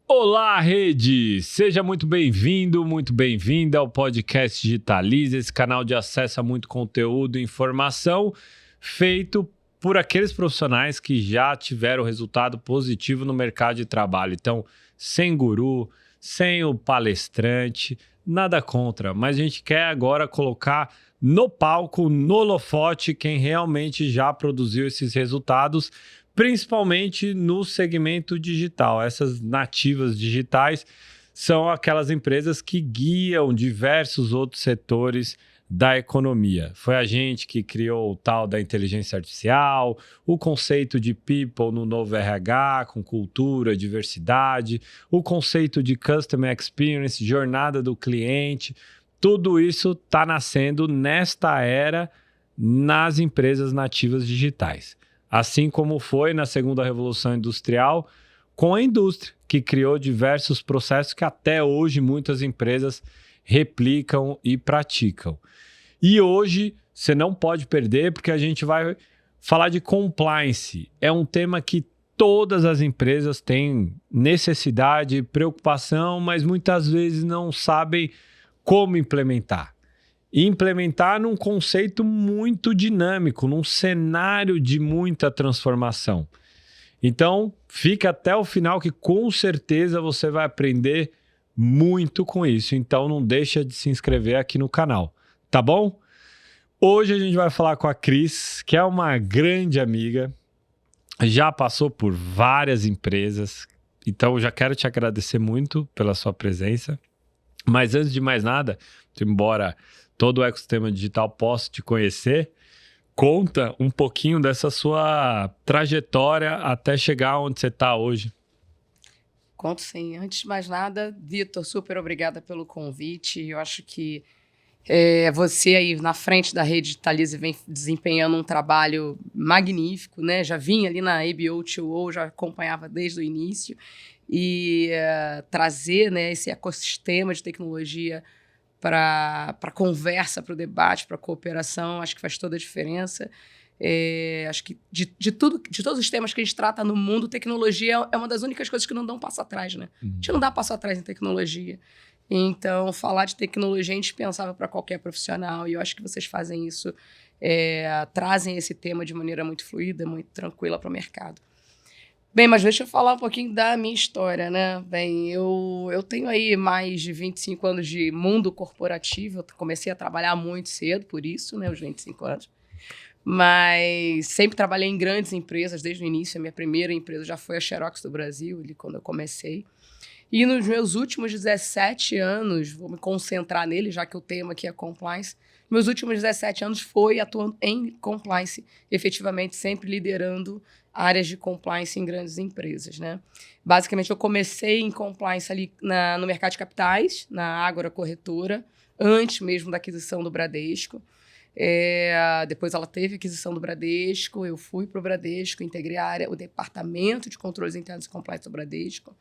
Olá, rede! Seja muito bem-vindo, muito bem-vinda ao podcast Digitalize, esse canal de acesso a muito conteúdo e informação feito por aqueles profissionais que já tiveram resultado positivo no mercado de trabalho. Então, sem guru, sem o palestrante, nada contra, mas a gente quer agora colocar no palco, no holofote, quem realmente já produziu esses resultados, principalmente no segmento digital. Essas nativas digitais são aquelas empresas que guiam diversos outros setores da economia. Foi a gente que criou o tal da inteligência artificial, o conceito de people no novo RH, com cultura, diversidade, o conceito de customer experience, jornada do cliente. Tudo isso está nascendo nesta era nas empresas nativas digitais. Assim como foi na segunda revolução industrial, com a indústria, que criou diversos processos que até hoje muitas empresas replicam e praticam. E hoje você não pode perder, porque a gente vai falar de compliance. É um tema que todas as empresas têm necessidade, preocupação, mas muitas vezes não sabem como implementar. Implementar num conceito muito dinâmico, num cenário de muita transformação. Então, fica até o final que com certeza você vai aprender muito com isso. Então, não deixa de se inscrever aqui no canal, tá bom? Hoje a gente vai falar com a Cris, que é uma grande amiga, já passou por várias empresas, então já quero te agradecer muito pela sua presença. Mas antes de mais nada, embora todo o ecossistema digital possa te conhecer, conta um pouquinho dessa sua trajetória até chegar onde você está hoje. Conto sim. Antes de mais nada, Vitor, super obrigada pelo convite. Eu acho que você aí na frente da rede Digitalize vem desempenhando um trabalho magnífico, né? Já vinha ali na ABO2O, já acompanhava desde o início. E trazer, né, esse ecossistema de tecnologia para a conversa, para o debate, para a cooperação, acho que faz toda a diferença. Acho que de todos os temas que a gente trata no mundo, tecnologia é uma das únicas coisas que não dão um passo atrás, né? A gente não dá passo atrás em tecnologia. Então, falar de tecnologia é indispensável para qualquer profissional, e eu acho que vocês fazem isso, trazem esse tema de maneira muito fluida, muito tranquila para o mercado. Bem, mas deixa eu falar um pouquinho da minha história, né? Bem, eu tenho aí mais de 25 anos de mundo corporativo. Eu comecei a trabalhar muito cedo, por isso, né? Os 25 anos. Mas sempre trabalhei em grandes empresas desde o início. A minha primeira empresa já foi a Xerox do Brasil, ali quando eu comecei. E nos meus últimos 17 anos, vou me concentrar nele, já que o tema aqui é compliance, meus últimos 17 anos foi atuando em compliance, efetivamente sempre liderando áreas de compliance em grandes empresas, né? Basicamente, eu comecei em compliance ali no mercado de capitais, na Ágora Corretora, antes mesmo da aquisição do Bradesco. Depois ela teve aquisição do Bradesco, eu fui para o Bradesco, integrei o departamento de controles internos e compliance do Bradesco.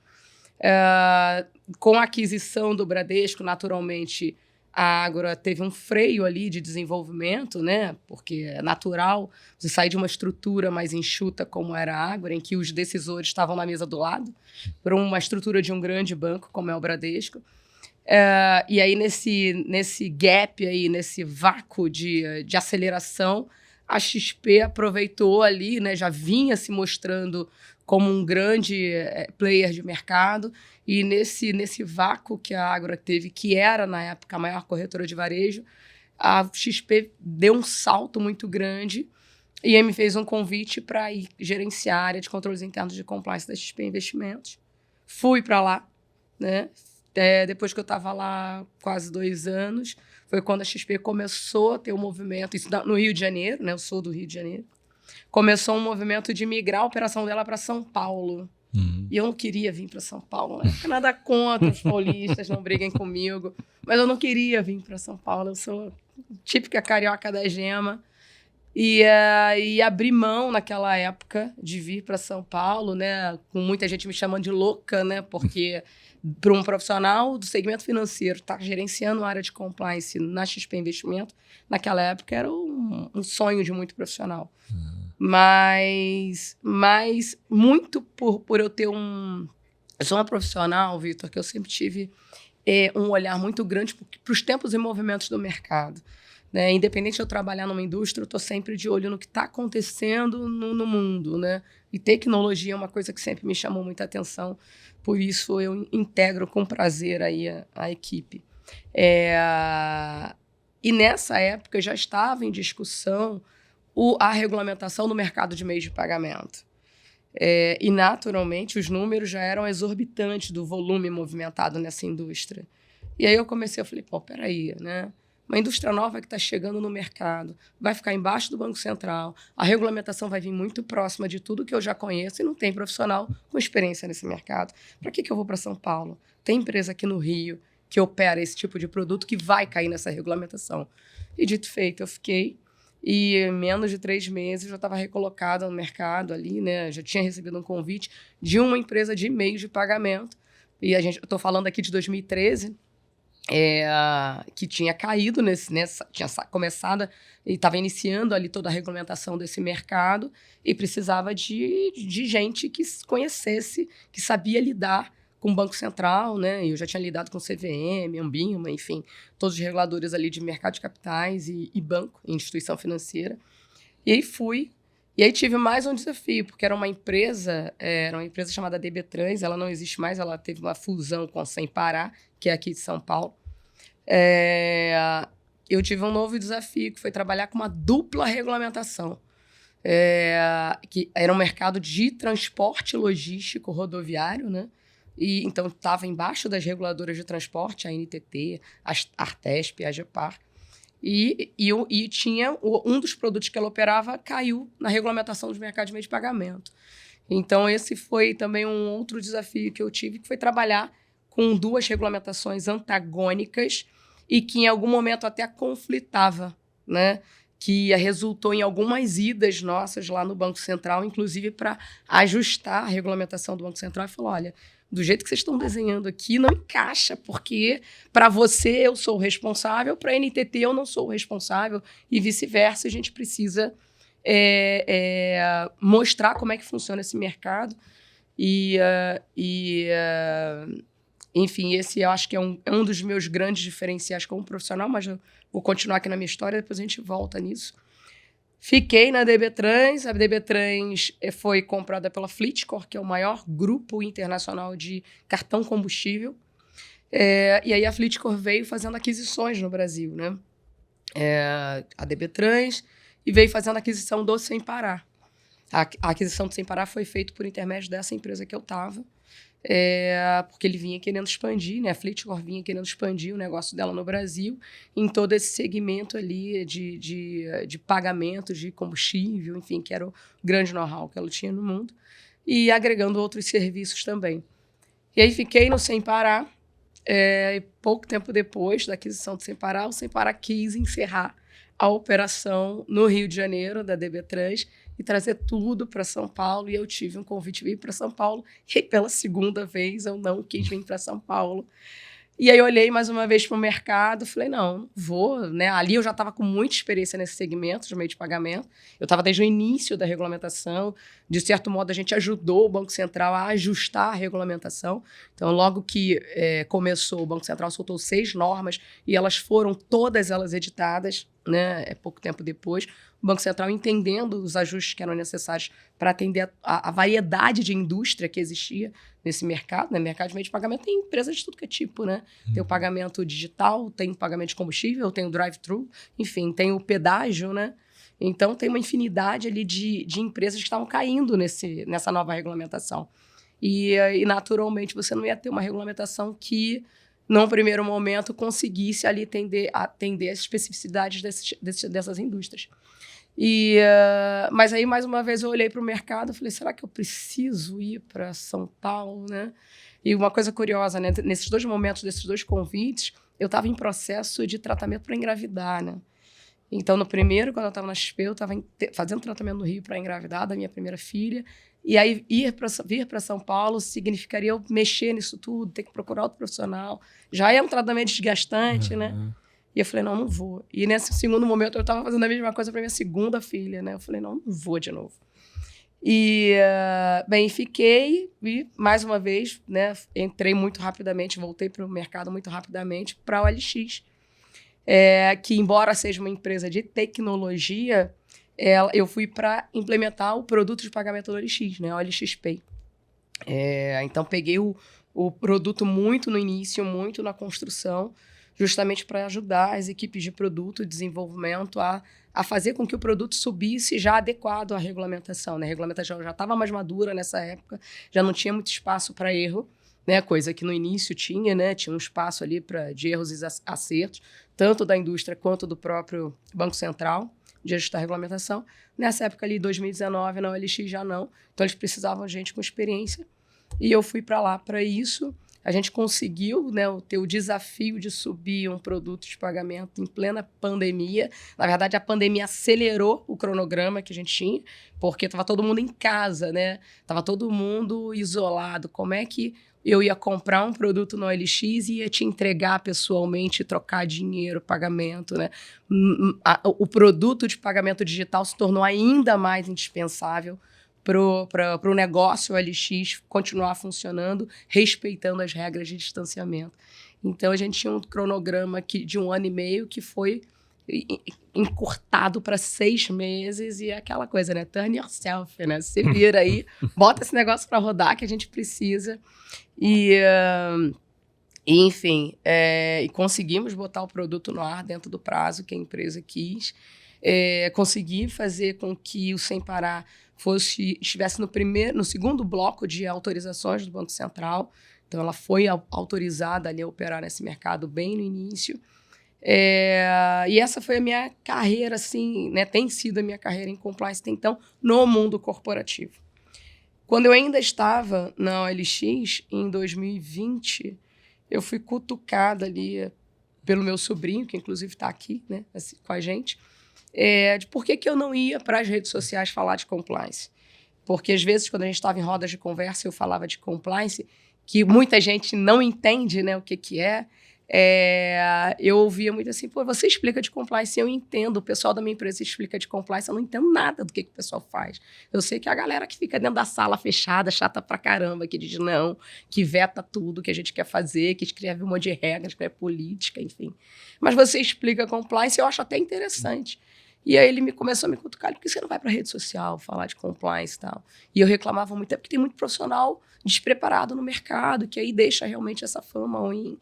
Com a aquisição do Bradesco, naturalmente, a Ágora teve um freio ali de desenvolvimento, né? Porque é natural você sair de uma estrutura mais enxuta como era a Ágora, em que os decisores estavam na mesa do lado, para uma estrutura de um grande banco como é o Bradesco. E aí, nesse gap, aí, nesse vácuo de aceleração, a XP aproveitou ali, né? Já vinha se mostrando como um grande player de mercado, e nesse vácuo que a Ágora teve, que era, na época, a maior corretora de varejo, a XP deu um salto muito grande e aí me fez um convite para ir gerenciar a área de controles internos de compliance da XP Investimentos. Fui para lá, né? Depois que eu estava lá quase 2 anos, foi quando a XP começou a ter um movimento, isso no Rio de Janeiro, né? Eu sou do Rio de Janeiro. Começou um movimento de migrar a operação dela para São Paulo. E eu não queria vir para São Paulo, né? Nada contra os paulistas, não briguem comigo. Mas eu não queria vir para São Paulo. Eu sou típica carioca da gema. E abri mão naquela época de vir para São Paulo, né? Com muita gente me chamando de louca, né? Porque para um profissional do segmento financeiro estar gerenciando a área de compliance na XP Investimento, naquela época era um sonho de muito profissional. Mas muito por eu ter Eu sou uma profissional, Vitor, que eu sempre tive um olhar muito grande para os tempos e movimentos do mercado. Né? Independente de eu trabalhar numa indústria, eu estou sempre de olho no que está acontecendo no mundo. Né? E tecnologia é uma coisa que sempre me chamou muita atenção, por isso eu integro com prazer aí a equipe. E nessa época já estava em discussão a regulamentação do mercado de meios de pagamento. E, naturalmente, os números já eram exorbitantes do volume movimentado nessa indústria. E aí eu falei, pô, peraí, né? Uma indústria nova que está chegando no mercado, vai ficar embaixo do Banco Central, a regulamentação vai vir muito próxima de tudo que eu já conheço e não tem profissional com experiência nesse mercado. Para que eu vou para São Paulo? Tem empresa aqui no Rio que opera esse tipo de produto que vai cair nessa regulamentação. E dito e feito, eu fiquei. E em menos de 3 meses eu já estava recolocada no mercado ali, né? Já tinha recebido um convite de uma empresa de meios de pagamento. E eu estou falando aqui de 2013, que tinha caído tinha começado e estava iniciando ali toda a regulamentação desse mercado e precisava de gente que conhecesse, que sabia lidar com o Banco Central, né? Eu já tinha lidado com o CVM, Ambima, enfim, todos os reguladores ali de mercado de capitais e banco, e instituição financeira. E aí fui. E aí tive mais um desafio, porque era uma empresa chamada DB Trans, ela não existe mais, ela teve uma fusão com a Sem Parar, que é aqui de São Paulo. Eu tive um novo desafio, que foi trabalhar com uma dupla regulamentação. Que era um mercado de transporte logístico rodoviário, né? E então estava embaixo das reguladoras de transporte, a NTT, a Artesp, a AGEPAR. E tinha um dos produtos que ela operava caiu na regulamentação dos mercados de meio de pagamento. Então, esse foi também um outro desafio que eu tive, que foi trabalhar com 2 regulamentações antagônicas e que em algum momento até conflitava, né? Que resultou em algumas idas nossas lá no Banco Central, inclusive para ajustar a regulamentação do Banco Central e falou, olha, do jeito que vocês estão desenhando aqui, não encaixa, porque para você eu sou o responsável, para a NTT eu não sou o responsável, e vice-versa, a gente precisa mostrar como é que funciona esse mercado. Enfim, esse eu acho que é um dos meus grandes diferenciais como profissional, mas eu vou continuar aqui na minha história, depois a gente volta nisso. Fiquei na DB Trans. A DB Trans foi comprada pela Fleetcor, que é o maior grupo internacional de cartão combustível. E aí a Fleetcor veio fazendo aquisições no Brasil, né? A DB Trans, e veio fazendo a aquisição do Sem Parar. A aquisição do Sem Parar foi feita por intermédio dessa empresa que eu estava, porque ele vinha querendo expandir, né? A Fleetcor vinha querendo expandir o negócio dela no Brasil, em todo esse segmento ali de pagamento de combustível, enfim, que era o grande know-how que ela tinha no mundo, e agregando outros serviços também. E aí fiquei no Sem Parar, e pouco tempo depois da aquisição do Sem Parar, o Sem Parar quis encerrar a operação no Rio de Janeiro, da DB Trans, e trazer tudo para São Paulo. E eu tive um convite de vir para São Paulo, e pela segunda vez eu não quis vir para São Paulo. E aí eu olhei mais uma vez para o mercado, falei, não vou, né? Ali eu já estava com muita experiência nesse segmento de meio de pagamento. Eu estava desde o início da regulamentação. De certo modo, a gente ajudou o Banco Central a ajustar a regulamentação. Então, logo que começou, o Banco Central soltou 6 normas e elas foram todas elas editadas, né? Pouco tempo depois. O Banco Central entendendo os ajustes que eram necessários para atender a variedade de indústria que existia nesse mercado, né? Mercado de meio de pagamento tem empresas de tudo que é tipo, né? Tem o pagamento digital, tem o pagamento de combustível, tem o drive-thru, enfim, tem o pedágio, né? Então, tem uma infinidade ali de empresas que estavam caindo nessa nova regulamentação. E, naturalmente, você não ia ter uma regulamentação que, num primeiro momento, conseguisse ali atender as especificidades dessas indústrias. Mas aí, mais uma vez, eu olhei para o mercado e falei, será que eu preciso ir para São Paulo, né? E uma coisa curiosa, né? Nesses 2 momentos, desses 2 convites, eu estava em processo de tratamento para engravidar, né? Então, no primeiro, quando eu estava na XP, eu estava fazendo tratamento no Rio para engravidar da minha primeira filha. E aí, vir para São Paulo significaria eu mexer nisso tudo, ter que procurar outro profissional. Já é um tratamento desgastante, né? E eu falei, não vou. E nesse segundo momento, eu estava fazendo a mesma coisa para minha segunda filha, né? Eu falei, não vou de novo. Bem, fiquei e, mais uma vez, né, entrei muito rapidamente, voltei para o mercado muito rapidamente para a OLX, que, embora seja uma empresa de tecnologia, eu fui para implementar o produto de pagamento do OLX, né, OLX Pay. Então, peguei o produto muito no início, muito na construção, justamente para ajudar as equipes de produto e desenvolvimento a fazer com que o produto subisse já adequado à regulamentação, né? A regulamentação já estava mais madura nessa época, já não tinha muito espaço para erro, né? Coisa que no início tinha, né? Tinha um espaço ali de erros e acertos, tanto da indústria quanto do próprio Banco Central, de ajustar a regulamentação. Nessa época ali, 2019, na OLX já não. Então, eles precisavam de gente com experiência. E eu fui para lá para isso. A gente conseguiu, né, ter o desafio de subir um produto de pagamento em plena pandemia. Na verdade, a pandemia acelerou o cronograma que a gente tinha, porque estava todo mundo em casa, né? Estava todo mundo isolado. Como é que eu ia comprar um produto no OLX e ia te entregar pessoalmente, trocar dinheiro, pagamento, né? O produto de pagamento digital se tornou ainda mais indispensável para o negócio OLX continuar funcionando, respeitando as regras de distanciamento. Então, a gente tinha um cronograma de 1 ano e meio que foi encurtado para 6 meses e aquela coisa, né? Turn yourself, né? Se vira aí, bota esse negócio para rodar que a gente precisa. Enfim, e conseguimos botar o produto no ar dentro do prazo que a empresa quis. Consegui fazer com que o Sem Parar estivesse no segundo bloco de autorizações do Banco Central. Então, ela foi autorizada ali a operar nesse mercado bem no início. E essa foi a minha carreira, assim, né? Tem sido a minha carreira em compliance até então, no mundo corporativo. Quando eu ainda estava na OLX, em 2020, eu fui cutucada ali pelo meu sobrinho, que inclusive está aqui, né, assim, com a gente, de por que eu não ia para as redes sociais falar de compliance. Porque, às vezes, quando a gente estava em rodas de conversa, eu falava de compliance, que muita gente não entende, né, o que é. Eu ouvia muito assim, pô, você explica de compliance, eu entendo, o pessoal da minha empresa explica de compliance, eu não entendo nada do que o pessoal faz. Eu sei que a galera que fica dentro da sala fechada, chata pra caramba, que diz não, que veta tudo que a gente quer fazer, que escreve um monte de regras, escreve política, enfim. Mas você explica compliance, eu acho até interessante. E aí ele começou a me cutucar, por que você não vai para rede social falar de compliance e tal? E eu reclamava muito, porque tem muito profissional despreparado no mercado, que aí deixa realmente essa fama ruim.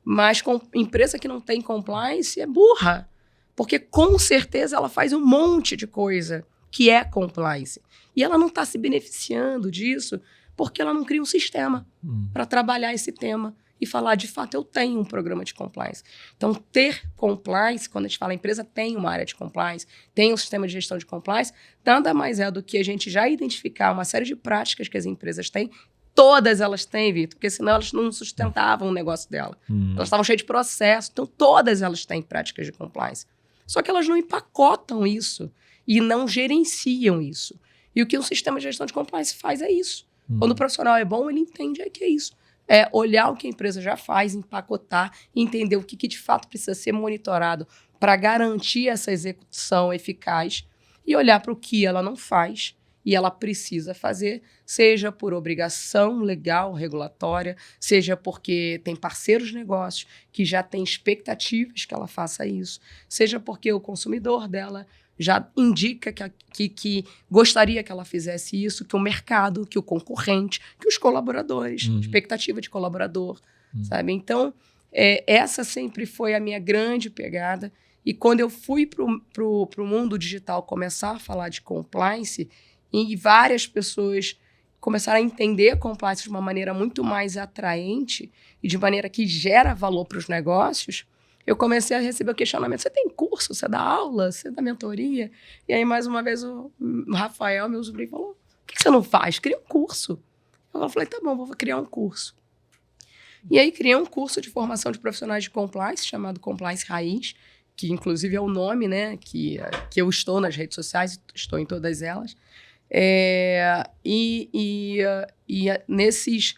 Mas empresa que não tem compliance é burra, porque com certeza ela faz um monte de coisa que é compliance. E ela não está se beneficiando disso porque ela não cria um sistema para trabalhar esse tema e falar, de fato, eu tenho um programa de compliance. Então, ter compliance, quando a gente fala a empresa tem uma área de compliance, tem um sistema de gestão de compliance, nada mais é do que a gente já identificar uma série de práticas que as empresas têm. Todas elas têm, Vitor, porque senão elas não sustentavam o negócio dela. Elas estavam cheias de processo, então todas elas têm práticas de compliance. Só que elas não empacotam isso e não gerenciam isso. E o que um sistema de gestão de compliance faz é isso. Quando o profissional é bom, ele entende que é isso. É olhar o que a empresa já faz, empacotar, entender o que de fato precisa ser monitorado para garantir essa execução eficaz e olhar para o que ela não faz e ela precisa fazer, seja por obrigação legal, regulatória, seja porque tem parceiros de negócios que já têm expectativas que ela faça isso, seja porque o consumidor dela já indica que gostaria que ela fizesse isso, que o mercado, que o concorrente, que os colaboradores, expectativa de colaborador, sabe? Então, essa sempre foi a minha grande pegada. E quando eu fui para o mundo digital começar a falar de compliance, e várias pessoas começaram a entender a compliance de uma maneira muito mais atraente e de maneira que gera valor para os negócios, eu comecei a receber o questionamento, você tem curso, você dá aula, você dá mentoria? E aí, mais uma vez, o Rafael, meu sobrinho, falou, por que você não faz? Cria um curso. Eu falei, tá bom, vou criar um curso. E aí, criei um curso de formação de profissionais de compliance, chamado Compliance Raiz, que inclusive é o nome, né, que eu estou nas redes sociais, estou em todas elas. Nesses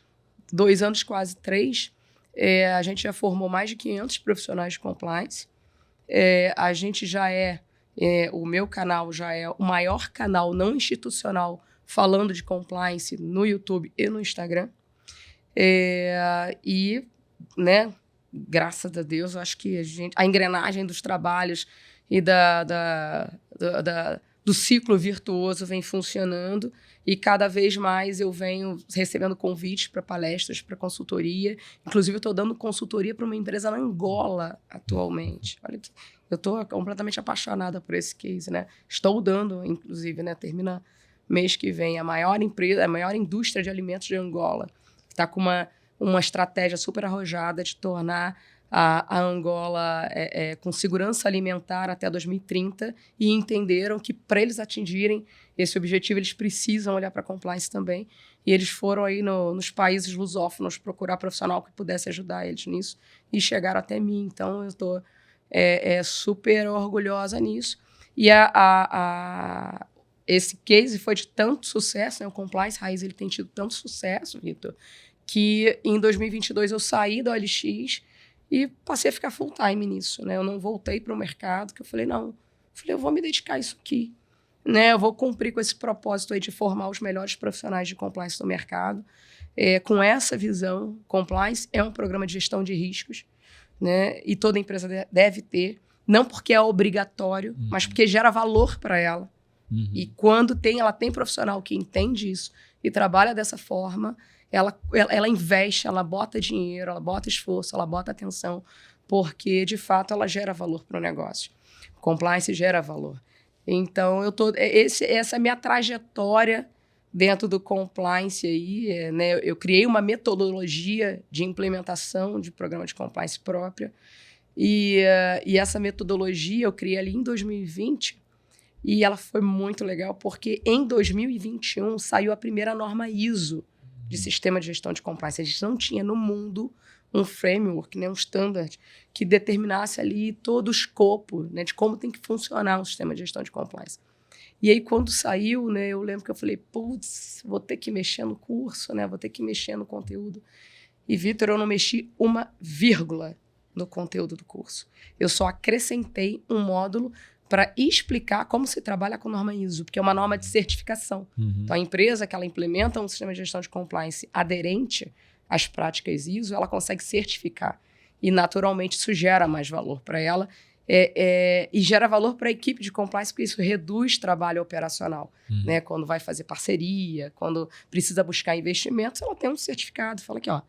2 anos, quase 3, a gente já formou mais de 500 profissionais de compliance. A gente já o meu canal já é o maior canal não institucional falando de compliance no YouTube e no Instagram. E, né, graças a Deus, eu acho que a engrenagem dos trabalhos e do ciclo virtuoso vem funcionando, e cada vez mais eu venho recebendo convites para palestras, para consultoria. Inclusive, eu estou dando consultoria para uma empresa na Angola atualmente. Olha, eu estou completamente apaixonada por esse case, né? Estou dando, inclusive, né? Termina mês que vem, a maior empresa, a maior indústria de alimentos de Angola. Está com uma estratégia super arrojada de tornar a Angola com segurança alimentar até 2030, e entenderam que, para eles atingirem esse objetivo, eles precisam olhar para compliance também. E eles foram aí nos países lusófonos procurar profissional que pudesse ajudar eles nisso, e chegaram até mim. Então, eu estou super orgulhosa nisso. E esse case foi de tanto sucesso, né? O Compliance Raiz ele tem tido tanto sucesso, Vitor, que em 2022 eu saí da OLX e passei a ficar full time nisso, né? Eu não voltei para o mercado, que eu falei, eu vou me dedicar a isso aqui, né? Eu vou cumprir com esse propósito aí de formar os melhores profissionais de compliance do mercado. Com essa visão, compliance é um programa de gestão de riscos, né? E toda empresa deve ter, não porque é obrigatório, mas porque gera valor para ela. E quando ela tem profissional que entende isso e trabalha dessa forma, ela investe, ela bota dinheiro, ela bota esforço, ela bota atenção, porque, de fato, ela gera valor para o negócio. Compliance gera valor. Então, essa é a minha trajetória dentro do compliance aí, né? Eu criei uma metodologia de implementação de programa de compliance própria, e essa metodologia eu criei ali em 2020, e ela foi muito legal, porque em 2021 saiu a primeira norma ISO de sistema de gestão de compliance. A gente não tinha no mundo um framework, né, um standard, que determinasse ali todo o escopo, né, de como tem que funcionar um sistema de gestão de compliance. E aí, quando saiu, né, eu lembro que eu falei, putz, vou ter que mexer no curso, né, vou ter que mexer no conteúdo. E, Vitor, eu não mexi uma vírgula no conteúdo do curso. Eu só acrescentei um módulo para explicar como se trabalha com norma ISO, porque é uma norma de certificação. Então, a empresa que ela implementa um sistema de gestão de compliance aderente às práticas ISO, ela consegue certificar. E, naturalmente, isso gera mais valor para ela e gera valor para a equipe de compliance, porque isso reduz trabalho operacional. Né? Quando vai fazer parceria, quando precisa buscar investimentos, ela tem um certificado. Fala aqui, ó,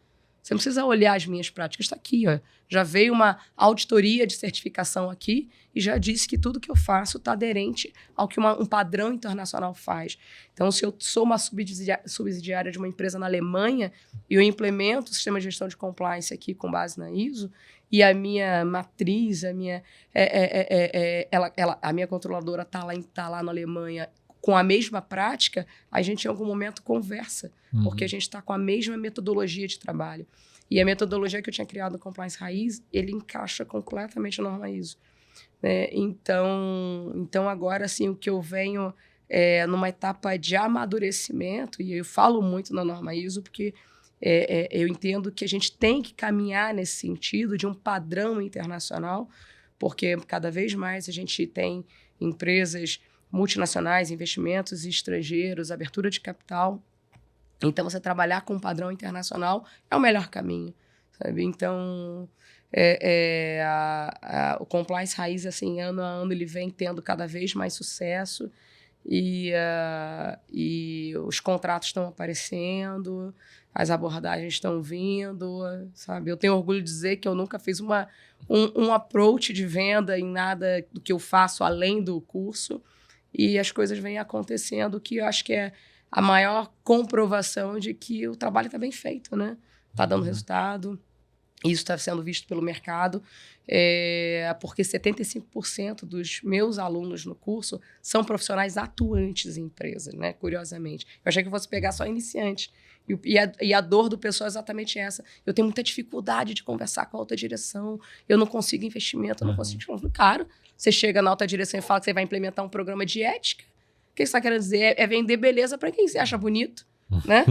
você não precisa olhar as minhas práticas, está aqui, ó. Já veio uma auditoria de certificação aqui e já disse que tudo que eu faço está aderente ao que um padrão internacional faz. Então, se eu sou uma subsidiária de uma empresa na Alemanha e eu implemento o sistema de gestão de compliance aqui com base na ISO, e a minha matriz, a minha controladora está lá na Alemanha com a mesma prática, a gente em algum momento conversa, porque a gente está com a mesma metodologia de trabalho. E a metodologia que eu tinha criado no Compliance Raiz, ele encaixa completamente na norma ISO. Então, agora, assim, o que eu venho numa etapa de amadurecimento, e eu falo muito na norma ISO, porque eu entendo que a gente tem que caminhar nesse sentido de um padrão internacional, porque cada vez mais a gente tem empresas multinacionais, investimentos estrangeiros, abertura de capital. Então, você trabalhar com um padrão internacional é o melhor caminho, sabe? Então, o Compliance Raiz, assim, ano a ano, ele vem tendo cada vez mais sucesso e os contratos estão aparecendo, as abordagens estão vindo, sabe? Eu tenho orgulho de dizer que eu nunca fiz um approach de venda em nada do que eu faço além do curso, e as coisas vêm acontecendo, que eu acho que é a maior comprovação de que o trabalho está bem feito, né? Está dando resultado, isso está sendo visto pelo mercado, porque 75% dos meus alunos no curso são profissionais atuantes em empresas, né? Curiosamente. Eu achei que eu fosse pegar só iniciante. E a dor do pessoal é exatamente essa. Eu tenho muita dificuldade de conversar com a alta direção, eu não consigo investimento, eu não consigo... Claro, você chega na alta direção e fala que você vai implementar um programa de ética. O que você está querendo dizer? É vender beleza para quem você acha bonito, né?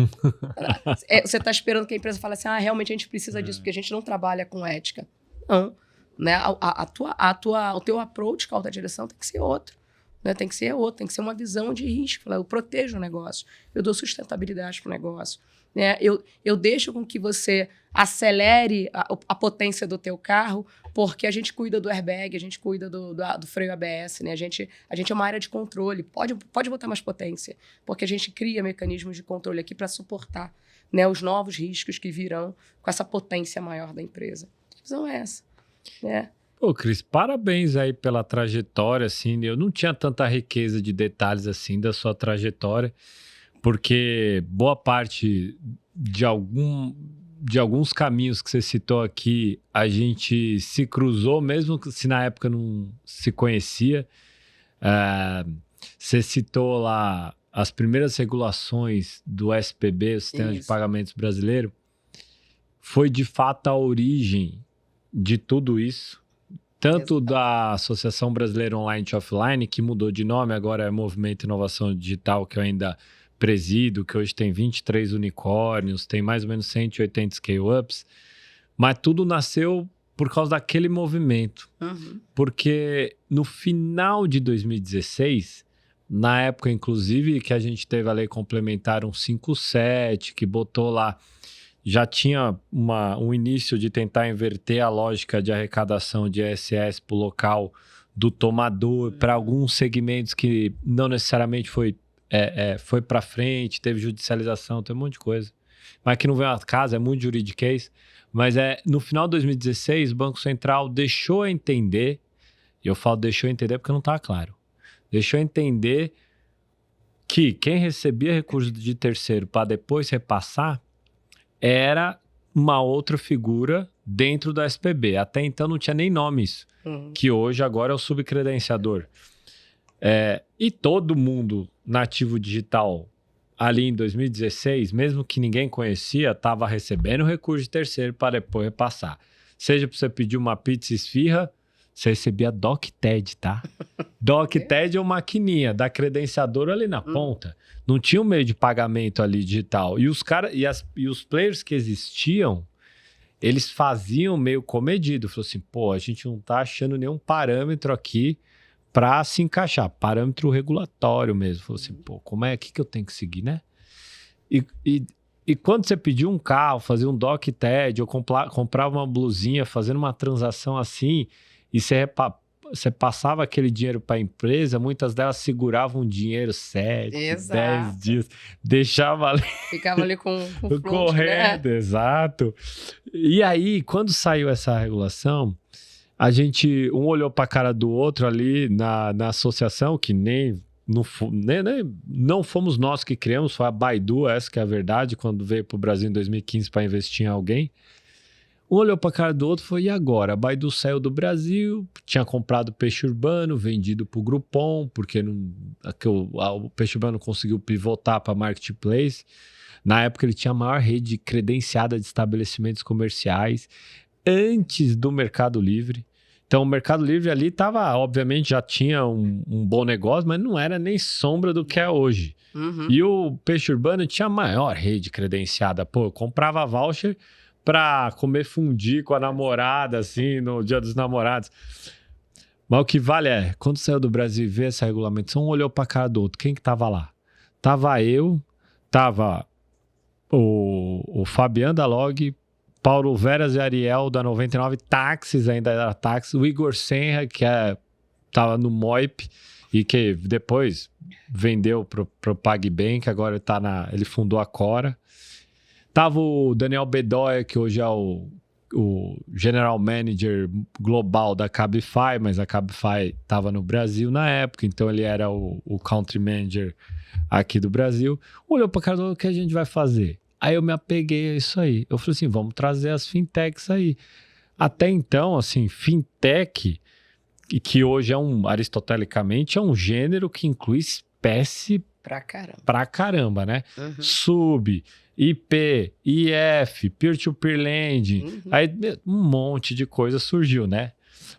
Você está esperando que a empresa fale assim, realmente a gente precisa disso, porque a gente não trabalha com ética. Não, né? O teu approach com a alta direção tem que ser outro. né? Tem que ser outro, tem que ser uma visão de risco. Eu protejo o negócio, eu dou sustentabilidade para o negócio. Né? Eu deixo com que você acelere a potência do teu carro, porque a gente cuida do airbag, a gente cuida do freio ABS, né? A gente é uma área de controle, pode botar mais potência, porque a gente cria mecanismos de controle aqui para suportar, né, os novos riscos que virão com essa potência maior da empresa. A visão é essa, né? Pô, Cris, parabéns aí pela trajetória, assim, eu não tinha tanta riqueza de detalhes assim da sua trajetória, porque boa parte de alguns caminhos que você citou aqui, a gente se cruzou, mesmo se na época não se conhecia. Você citou lá as primeiras regulações do SPB, o Sistema de Pagamentos Brasileiro. Foi de fato a origem de tudo isso, tanto da Associação Brasileira Online e Offline, que mudou de nome, agora é Movimento Inovação Digital, que eu ainda presido, que hoje tem 23 unicórnios, tem mais ou menos 180 scale-ups, mas tudo nasceu por causa daquele movimento. Porque no final de 2016, na época, inclusive, que a gente teve a Lei Complementar 157, que botou lá, já tinha um início de tentar inverter a lógica de arrecadação de ISS para o local do tomador, para alguns segmentos que não necessariamente foi para frente, teve judicialização, tem um monte de coisa. Mas que não veio a casa, é muito juridiquês. Mas no final de 2016, o Banco Central deixou entender, e eu falo deixou entender porque não está claro, deixou entender que quem recebia recurso de terceiro para depois repassar era uma outra figura dentro da SPB. Até então não tinha nem nome isso, que hoje agora é o subcredenciador. E todo mundo nativo digital ali em 2016, mesmo que ninguém conhecia, estava recebendo recurso de terceiro para depois repassar. Seja para você pedir uma pizza esfirra, você recebia DocTed, tá? DocTed é uma maquininha da credenciadora ali na ponta. Não tinha um meio de pagamento ali digital. E os players que existiam, eles faziam meio comedido. Falou assim, pô, a gente não tá achando nenhum parâmetro aqui para se encaixar. Parâmetro regulatório mesmo. Falou assim, pô, como é que eu tenho que seguir, né? E quando você pediu um carro, fazia um DocTed, ou comprava uma blusinha, fazendo uma transação assim, e você passava aquele dinheiro para a empresa, muitas delas seguravam o dinheiro 7, 10 dias, deixava ali... Ficava ali com fluxo, correndo, né? Exato. E aí, quando saiu essa regulação, a gente, um olhou para a cara do outro ali na associação, que nem não fomos nós que criamos, foi a Baidu, essa que é a verdade, quando veio para o Brasil em 2015 para investir em alguém. Um olhou para a cara do outro e falou, e agora? A Baidu saiu do Brasil, tinha comprado Peixe Urbano, vendido para o Groupon, porque o Peixe Urbano conseguiu pivotar para Marketplace. Na época ele tinha a maior rede credenciada de estabelecimentos comerciais antes do Mercado Livre. Então o Mercado Livre ali estava, obviamente, já tinha um bom negócio, mas não era nem sombra do que é hoje. E o Peixe Urbano tinha a maior rede credenciada. Pô, eu comprava voucher para comer fundi com a namorada, assim, no Dia dos Namorados. Mas o que vale é, quando saiu do Brasil e vê essa regulamentação, um olhou para a cara do outro. Quem que tava lá? Tava eu, tava o Fabiano da Log, Paulo Veras e Ariel da 99, Táxis, ainda era Táxis, o Igor Senra, que tava no Moip e que depois vendeu pro PagBank, agora ele fundou a Cora. Tava o Daniel Bedoya, que hoje é o General Manager global da Cabify, mas a Cabify estava no Brasil na época, então ele era o Country Manager aqui do Brasil. Olhou para cara do que a gente vai fazer. Aí eu me apeguei a isso aí. Eu falei assim, vamos trazer as fintechs aí. Até então, assim, fintech, que hoje aristotelicamente, é um gênero que inclui espécie pra caramba, né? Sub, IP, IF, peer-to-peer lending, aí um monte de coisa surgiu, né?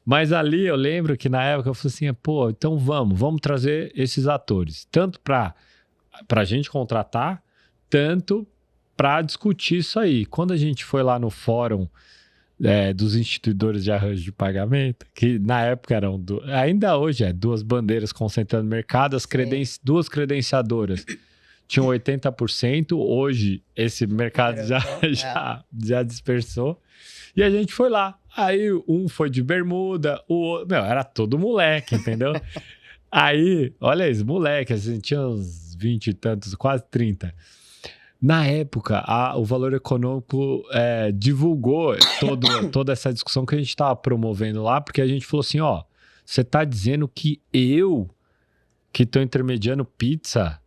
Mas ali eu lembro que na época eu falei assim, pô, então vamos trazer esses atores, tanto pra gente contratar, tanto para discutir isso aí. Quando a gente foi lá no fórum dos instituidores de arranjo de pagamento, que na época eram, ainda hoje duas bandeiras concentrando o mercado, duas credenciadoras tinham 80%, hoje esse mercado já dispersou, e a gente foi lá. Aí um foi de bermuda, o outro... era todo moleque, entendeu? Aí, olha isso, moleque, assim, tinha uns 20 e tantos, quase 30. Na época, o Valor Econômico divulgou toda essa discussão que a gente estava promovendo lá, porque a gente falou assim, você está dizendo que eu, que estou intermediando pizza,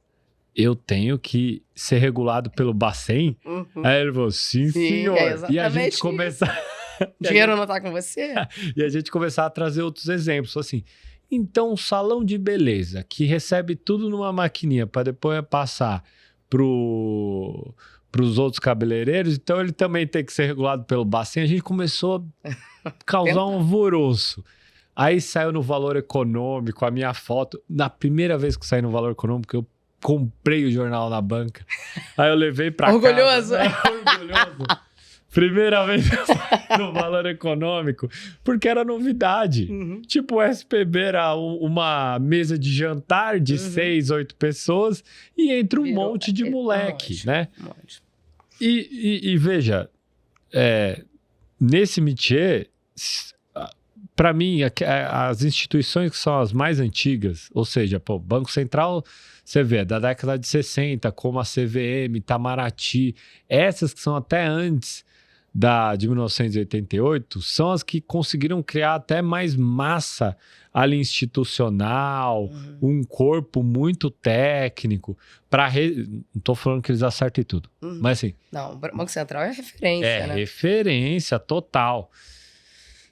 eu tenho que ser regulado pelo Bacen? Uhum. Aí ele falou, sim, senhor. E a gente começa... Dinheiro não está com você? E a gente começar a trazer outros exemplos, assim... Então, um salão de beleza que recebe tudo numa maquininha para depois passar para os outros cabeleireiros, então ele também tem que ser regulado pelo Bacen. A gente começou a causar um alvoroço. Aí saiu no Valor Econômico a minha foto. Na primeira vez que saiu no Valor Econômico, eu comprei o jornal na banca. Aí eu levei para casa. Orgulhoso. Orgulhoso. Primeira vez no Valor Econômico, porque era novidade. Uhum. Tipo, o SPB era uma mesa de jantar de 6, 8 pessoas e entra um monte de moleque, né? E veja, nesse métier, para mim, as instituições que são as mais antigas, ou seja, o Banco Central, você vê, da década de 60, como a CVM, Itamaraty, essas que são até antes de 1988, são as que conseguiram criar até mais massa ali institucional, um corpo muito técnico, não estou falando que eles acertem tudo, mas assim... Não, o Banco Central é referência, né? Referência total.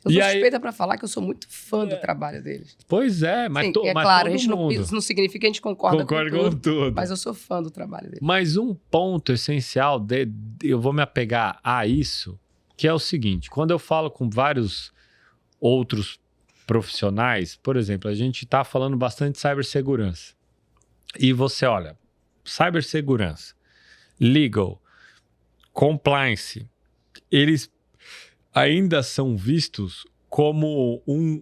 Eu sou suspeita para falar que eu sou muito fã do trabalho deles. Pois é, mas, sim, mas claro, todo mundo... Isso não significa que a gente concorda com tudo, mas eu sou fã do trabalho deles. Mas um ponto essencial, eu vou me apegar a isso, que é o seguinte, quando eu falo com vários outros profissionais, por exemplo, a gente está falando bastante de cibersegurança. E você olha, cibersegurança, legal, compliance, eles ainda são vistos como um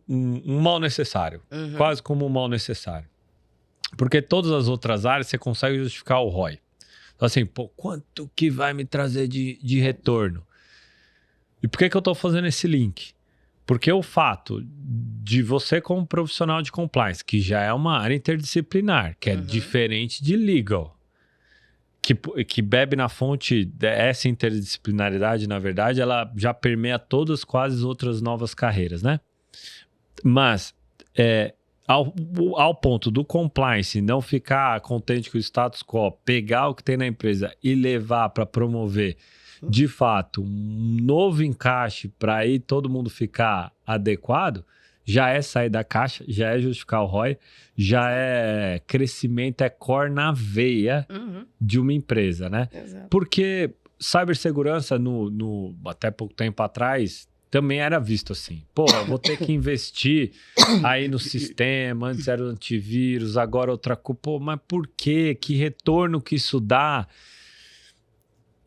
mal necessário, quase como um mal necessário. Porque todas as outras áreas você consegue justificar o ROI. Então assim, quanto que vai me trazer de retorno? E por que eu estou fazendo esse link? Porque o fato de você como profissional de compliance, que já é uma área interdisciplinar, que é diferente de legal, que bebe na fonte dessa interdisciplinaridade, na verdade, ela já permeia todas quase as outras novas carreiras, né? Mas, ao ponto do compliance não ficar contente com o status quo, pegar o que tem na empresa e levar para promover, de fato, um novo encaixe para aí todo mundo ficar adequado, já é sair da caixa, já é justificar o ROI, já é crescimento, é core na veia de uma empresa, né? Exato. Porque cibersegurança, até pouco tempo atrás, também era visto assim. Pô, eu vou ter que investir aí no sistema, antes era o antivírus, agora outra coisa. Pô, mas por quê? Que retorno que isso dá?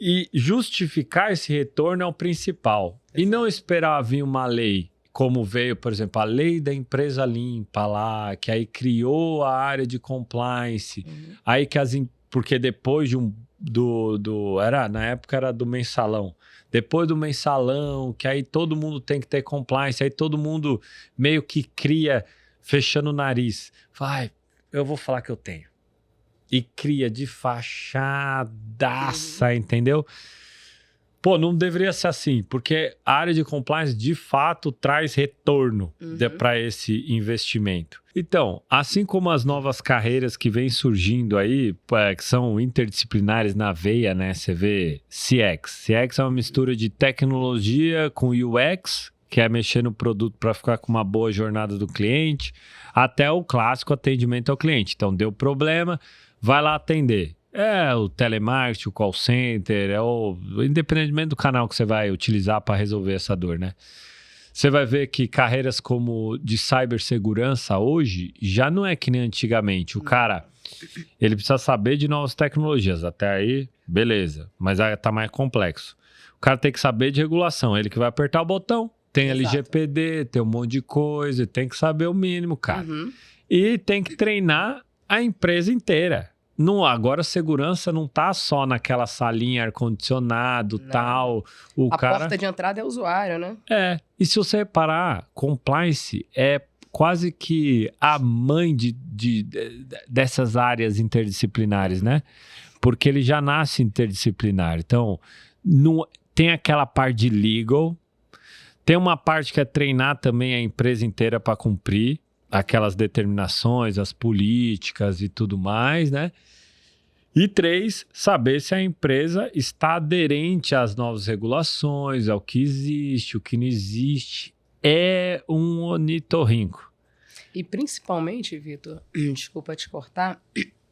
E justificar esse retorno é o principal. Exato. E não esperar vir uma lei, como veio, por exemplo, a lei da empresa limpa lá, que aí criou a área de compliance, aí que porque depois na época era do mensalão, depois do mensalão, que aí todo mundo tem que ter compliance, aí todo mundo meio que cria, fechando o nariz, eu vou falar que eu tenho. E cria de fachadaça, entendeu? Pô, não deveria ser assim, porque a área de compliance, de fato, traz retorno para esse investimento. Então, assim como as novas carreiras que vêm surgindo aí, que são interdisciplinares na veia, né? Você vê CX. CX é uma mistura de tecnologia com UX, que é mexer no produto para ficar com uma boa jornada do cliente, até o clássico atendimento ao cliente. Então, deu problema, vai lá atender. É o telemarketing, o call center, independentemente do canal que você vai utilizar para resolver essa dor, né? Você vai ver que carreiras como de cibersegurança hoje já não é que nem antigamente. O cara, ele precisa saber de novas tecnologias. Até aí, beleza. Mas tá mais complexo. O cara tem que saber de regulação. Ele que vai apertar o botão. Tem Exato. LGPD, tem um monte de coisa. Tem que saber o mínimo, cara. Uhum. E tem que treinar a empresa inteira. Agora a segurança não tá só naquela salinha ar-condicionado, Não. tal. A porta de entrada é o usuário, né? E se você reparar, compliance é quase que a mãe dessas áreas interdisciplinares, né? Porque ele já nasce interdisciplinar. Então, tem aquela parte de legal, tem uma parte que é treinar também a empresa inteira para cumprir aquelas determinações, as políticas e tudo mais, né? E 3, saber se a empresa está aderente às novas regulações, ao que existe, o que não existe. É um ornitorrinco. E principalmente, Vitor, desculpa te cortar,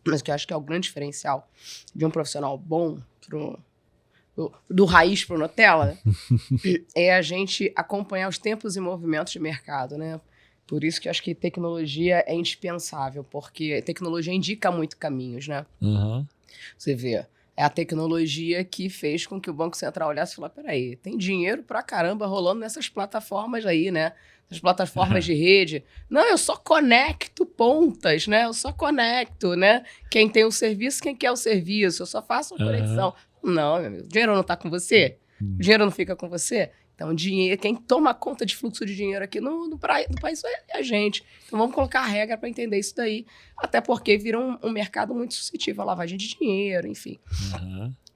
mas que eu acho que é o grande diferencial de um profissional bom do raiz pro Nutella, é a gente acompanhar os tempos e movimentos de mercado, né? Por isso que eu acho que tecnologia é indispensável, porque tecnologia indica muito caminhos, né? Uhum. Você vê, é a tecnologia que fez com que o Banco Central olhasse e falasse, peraí, tem dinheiro pra caramba rolando nessas plataformas aí, né? Essas plataformas de rede. Não, eu só conecto pontas, né? Eu só conecto, né? Quem tem o serviço, quem quer o serviço. Eu só faço a conexão. Não, meu amigo, o dinheiro não tá com você? O dinheiro não fica com você? Então, dinheiro, quem toma conta de fluxo de dinheiro aqui no país é a gente. Então, vamos colocar a regra para entender isso daí. Até porque vira um mercado muito suscetível à lavagem de dinheiro, enfim.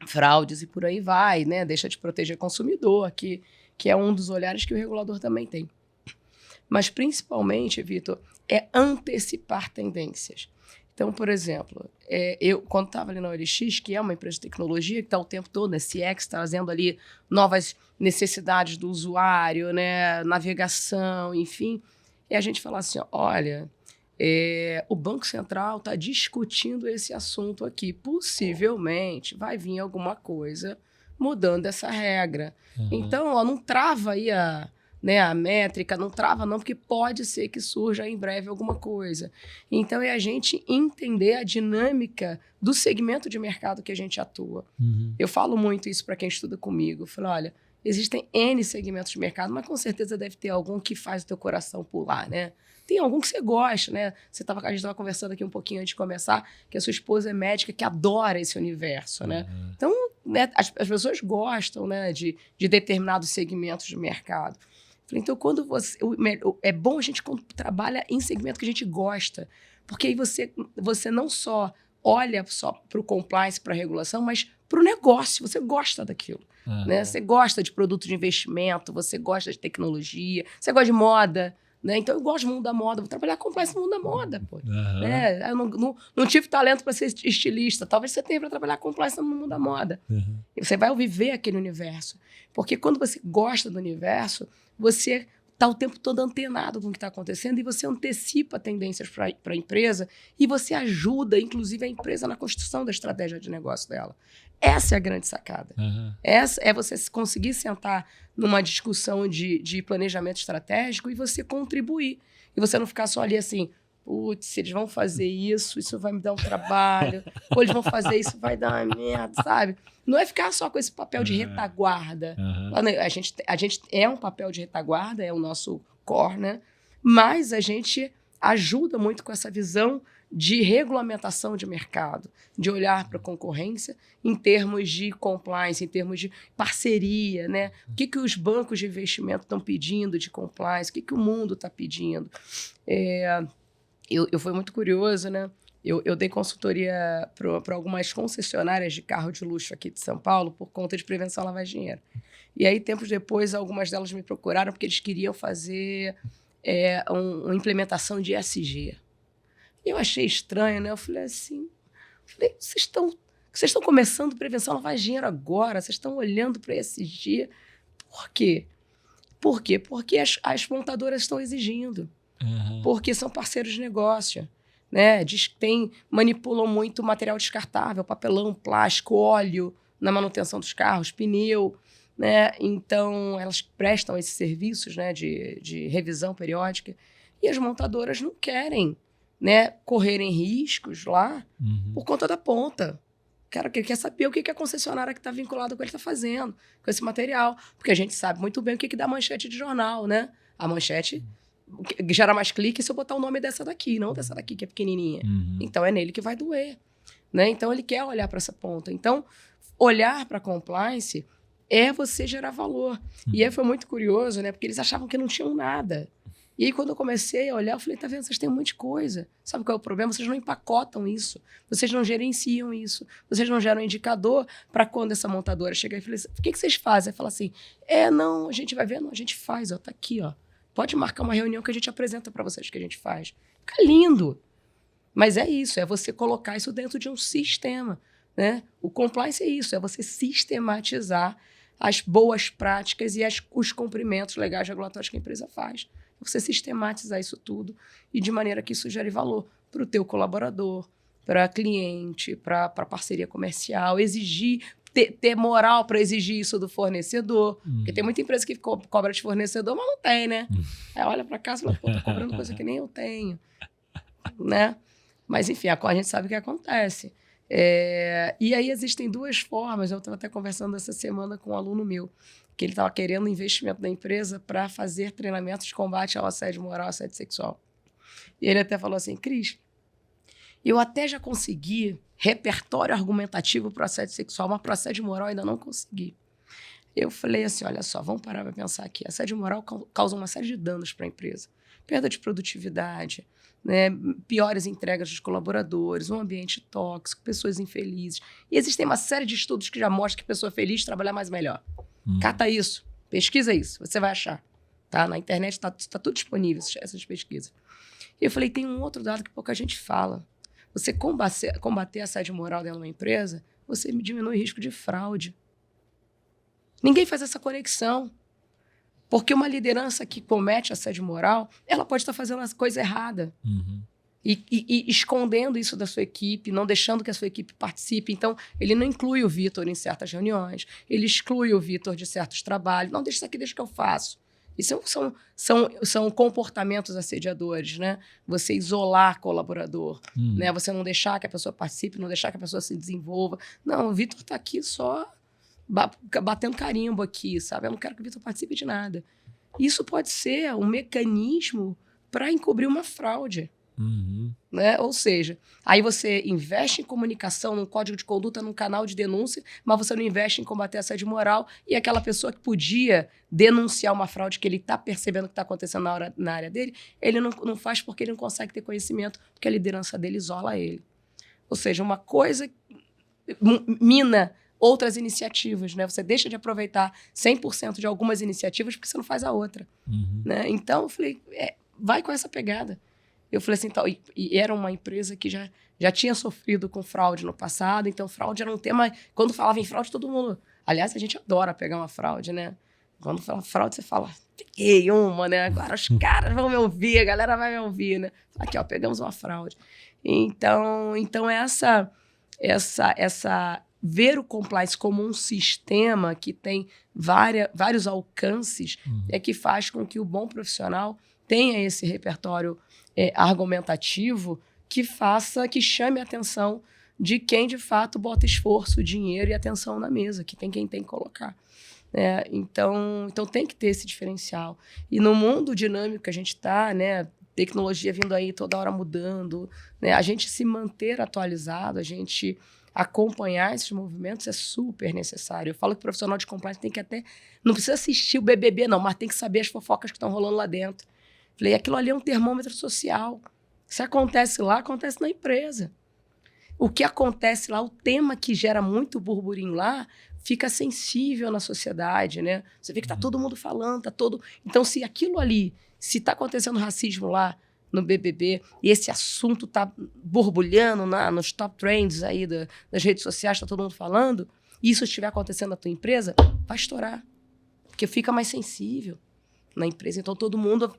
Fraudes e por aí vai, né? Deixa de proteger o consumidor, que é um dos olhares que o regulador também tem. Mas, principalmente, Vitor, é antecipar tendências. Então, por exemplo, eu quando estava ali na OLX, que é uma empresa de tecnologia, que está o tempo todo, né, CX, trazendo ali novas necessidades do usuário, né, navegação, enfim, e a gente fala assim, olha, o Banco Central está discutindo esse assunto aqui, possivelmente vai vir alguma coisa mudando essa regra. Então, não trava aí a métrica, não trava não, porque pode ser que surja em breve alguma coisa. Então, é a gente entender a dinâmica do segmento de mercado que a gente atua. Eu falo muito isso para quem estuda comigo. Eu falo, olha, existem N segmentos de mercado, mas com certeza deve ter algum que faz o teu coração pular, né? Tem algum que você gosta, né? A gente estava conversando aqui um pouquinho antes de começar, que a sua esposa é médica, que adora esse universo, né? Então, né, as pessoas gostam, né, de determinados segmentos de mercado. Então, quando é bom a gente quando trabalha em segmento que a gente gosta, porque aí você não só olha só para o compliance, para a regulação, mas para o negócio, você gosta daquilo. Né? Você gosta de produto de investimento, você gosta de tecnologia, você gosta de moda. Né? Então, eu gosto do mundo da moda, vou trabalhar compliance no mundo da moda. Pô. Né? Eu não tive talento para ser estilista, talvez você tenha para trabalhar compliance no mundo da moda. E você vai viver aquele universo. Porque quando você gosta do universo, você está o tempo todo antenado com o que está acontecendo e você antecipa tendências para a empresa e você ajuda, inclusive, a empresa na construção da estratégia de negócio dela. Essa é a grande sacada. Essa é você conseguir sentar numa discussão de planejamento estratégico e você contribuir. E você não ficar só ali assim, putz, eles vão fazer isso vai me dar um trabalho, ou eles vão fazer isso, vai dar uma merda, sabe? Não é ficar só com esse papel de retaguarda. A gente é um papel de retaguarda, é o nosso core, né? Mas a gente ajuda muito com essa visão de regulamentação de mercado, de olhar para a concorrência em termos de compliance, em termos de parceria, né? O que os bancos de investimento estão pedindo de compliance, o que o mundo está pedindo. Eu fui muito curioso, né? Eu dei consultoria para algumas concessionárias de carro de luxo aqui de São Paulo por conta de prevenção à lavagem de dinheiro. E aí, tempos depois, algumas delas me procuraram porque eles queriam fazer uma implementação de ESG. Eu achei estranho, né? Eu falei assim, vocês estão começando prevenção à lavagem de dinheiro agora, vocês estão olhando para ESG. Por quê? Por quê? Porque as montadoras estão exigindo. Porque são parceiros de negócio. Né? Manipulam muito material descartável, papelão, plástico, óleo na manutenção dos carros, pneu. Né? Então, elas prestam esses serviços, né, de revisão periódica. E as montadoras não querem, né, correrem riscos lá por conta da ponta. Cara, que ele quer saber o que a concessionária que está vinculada com ele está fazendo, com esse material. Porque a gente sabe muito bem o que dá manchete de jornal, né? A manchete gera mais clique se eu botar o nome dessa daqui, não dessa daqui que é pequenininha. Então, é nele que vai doer. Né? Então, ele quer olhar para essa ponta. Então, olhar para compliance é você gerar valor. E aí foi muito curioso, né? Porque eles achavam que não tinham nada. E aí, quando eu comecei a olhar, eu falei, tá vendo, vocês têm um monte de coisa. Sabe qual é o problema? Vocês não empacotam isso. Vocês não gerenciam isso. Vocês não geram um indicador para quando essa montadora chegar e falar assim, o que vocês fazem? Aí fala assim, não, a gente vai ver, não, a gente faz, ó, tá aqui, ó. Pode marcar uma reunião que a gente apresenta para vocês que a gente faz. Fica lindo. Mas é isso, é você colocar isso dentro de um sistema, né? O compliance é isso, é você sistematizar as boas práticas e os cumprimentos legais regulatórios que a empresa faz. Você sistematizar isso tudo e de maneira que isso gere valor para o teu colaborador, para cliente, para parceria comercial, exigir, ter moral para exigir isso do fornecedor. Porque tem muita empresa que cobra de fornecedor, mas não tem, né? Aí olha para casa e fala, pô, tô cobrando coisa que nem eu tenho. Né? Mas, enfim, a gente sabe o que acontece. E aí existem duas formas, eu estava até conversando essa semana com um aluno meu, que ele estava querendo investimento da empresa para fazer treinamentos de combate ao assédio moral, assédio sexual. E ele até falou assim, Cris, eu até já consegui repertório argumentativo para o assédio sexual, mas para o assédio moral ainda não consegui. Eu falei assim, olha só, vamos parar para pensar aqui. Assédio moral causa uma série de danos para a empresa. Perda de produtividade, né, piores entregas dos colaboradores, um ambiente tóxico, pessoas infelizes. E existem uma série de estudos que já mostram que pessoa feliz trabalha mais e melhor. Cata isso, pesquisa isso, você vai achar. Tá? Na internet está tudo disponível, essas pesquisas. E eu falei, tem um outro dado que pouca gente fala. Você combater assédio moral dentro de uma empresa, você diminui o risco de fraude. Ninguém faz essa conexão. Porque uma liderança que comete assédio moral, ela pode estar fazendo a coisa errada. E escondendo isso da sua equipe, não deixando que a sua equipe participe. Então, ele não inclui o Vitor em certas reuniões, ele exclui o Vitor de certos trabalhos. Não, deixa isso aqui, deixa que eu faço. Isso são comportamentos assediadores, né? Você isolar colaborador, né? Você não deixar que a pessoa participe, não deixar que a pessoa se desenvolva. Não, o Vitor está aqui só batendo carimbo aqui, sabe? Eu não quero que o Vitor participe de nada. Isso pode ser um mecanismo para encobrir uma fraude. Né? Ou seja, aí você investe em comunicação, num código de conduta, num canal de denúncia, mas você não investe em combater assédio moral e aquela pessoa que podia denunciar uma fraude que ele está percebendo que está acontecendo na área dele, ele não faz porque ele não consegue ter conhecimento, porque a liderança dele isola ele. Ou seja, uma coisa mina outras iniciativas, né? Você deixa de aproveitar 100% de algumas iniciativas porque você não faz a outra. Né? Então, eu falei, vai com essa pegada. Eu falei assim, e era uma empresa que já tinha sofrido com fraude no passado, então fraude era um tema... Quando falava em fraude, todo mundo... Aliás, a gente adora pegar uma fraude, né? Quando fala fraude, você fala, peguei uma, né? Agora os caras vão me ouvir, a galera vai me ouvir, né? Aqui, ó, pegamos uma fraude. Então essa ver o compliance como um sistema que tem vários alcances é que faz com que o bom profissional tenha esse repertório argumentativo que chame a atenção de quem, de fato, bota esforço, dinheiro e atenção na mesa, que tem quem tem que colocar. Então tem que ter esse diferencial. E no mundo dinâmico que a gente está, né, tecnologia vindo aí toda hora mudando, né, a gente se manter atualizado, a gente acompanhar esses movimentos é super necessário. Eu falo que o profissional de compliance tem que não precisa assistir o BBB, não, mas tem que saber as fofocas que estão rolando lá dentro. Falei, aquilo ali é um termômetro social. Se acontece lá, acontece na empresa. O que acontece lá, o tema que gera muito burburinho lá, fica sensível na sociedade, né? Você vê que tá todo mundo falando, tá todo... Então, se aquilo ali, se tá acontecendo racismo lá no BBB, e esse assunto tá borbulhando nos top trends aí das redes sociais, tá todo mundo falando, e isso estiver acontecendo na tua empresa, vai estourar. Porque fica mais sensível na empresa. Então, todo mundo...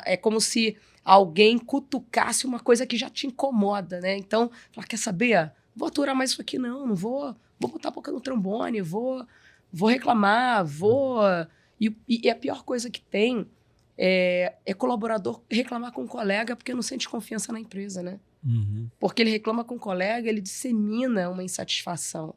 É como se alguém cutucasse uma coisa que já te incomoda, né? Então, fala, quer saber? Vou aturar mais isso aqui, não vou botar a boca no trombone, vou reclamar, E a pior coisa que tem é colaborador reclamar com um colega porque não sente confiança na empresa, né? Porque ele reclama com o colega, ele dissemina uma insatisfação.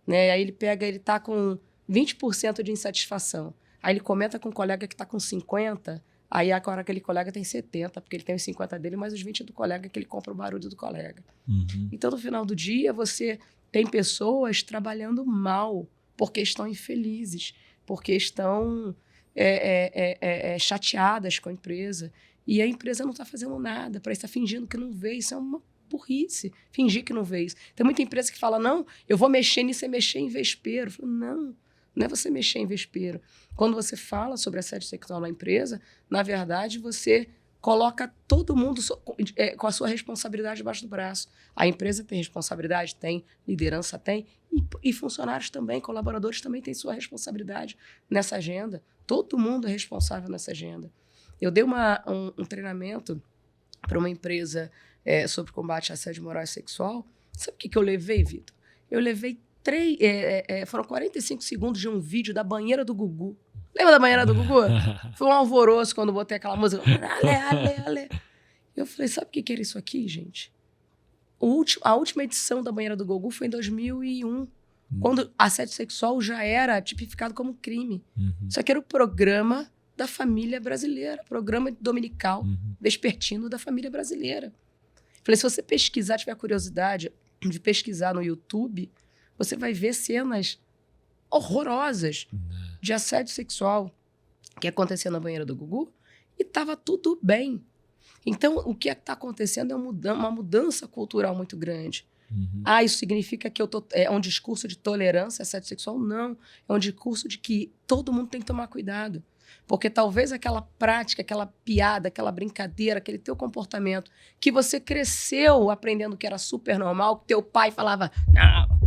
Né? Aí ele tá com 20% de insatisfação. Aí ele comenta com um colega que está com 50%, aí agora aquele colega tem 70%, porque ele tem os 50% dele, mais os 20% do colega, que ele compra o barulho do colega. Então, no final do dia, você tem pessoas trabalhando mal, porque estão infelizes, porque estão chateadas com a empresa. E a empresa não está fazendo nada, para estar fingindo que não vê. Isso é uma burrice, fingir que não vê isso. Tem muita empresa que fala, não, eu vou mexer nisso, é mexer em vespeiro. Eu falo, não é você mexer em vespeiro. Quando você fala sobre assédio sexual na empresa, na verdade, você coloca todo mundo com a sua responsabilidade debaixo do braço. A empresa tem responsabilidade? Tem. Liderança tem. E funcionários também, colaboradores também têm sua responsabilidade nessa agenda. Todo mundo é responsável nessa agenda. Eu dei um treinamento para uma empresa sobre combate a assédio moral e sexual. Sabe o que eu levei, Vitor? Eu levei foram 45 segundos de um vídeo da banheira do Gugu. Lembra da banheira do Gugu? Foi um alvoroço quando eu botei aquela música. Ale. Eu falei, sabe o que era isso aqui, gente? A última edição da banheira do Gugu foi em 2001, quando assédio sexual já era tipificado como crime. Isso aqui era o programa da família brasileira, programa dominical, vespertino da família brasileira. Falei, se você pesquisar, tiver curiosidade de pesquisar no YouTube, você vai ver cenas horrorosas de assédio sexual que acontecia na banheira do Gugu e estava tudo bem. Então, o que está acontecendo é uma mudança cultural muito grande. Isso significa que é um discurso de tolerância a assédio sexual? Não. É um discurso de que todo mundo tem que tomar cuidado. Porque talvez aquela prática, aquela piada, aquela brincadeira, aquele teu comportamento que você cresceu aprendendo que era super normal, que teu pai falava, não,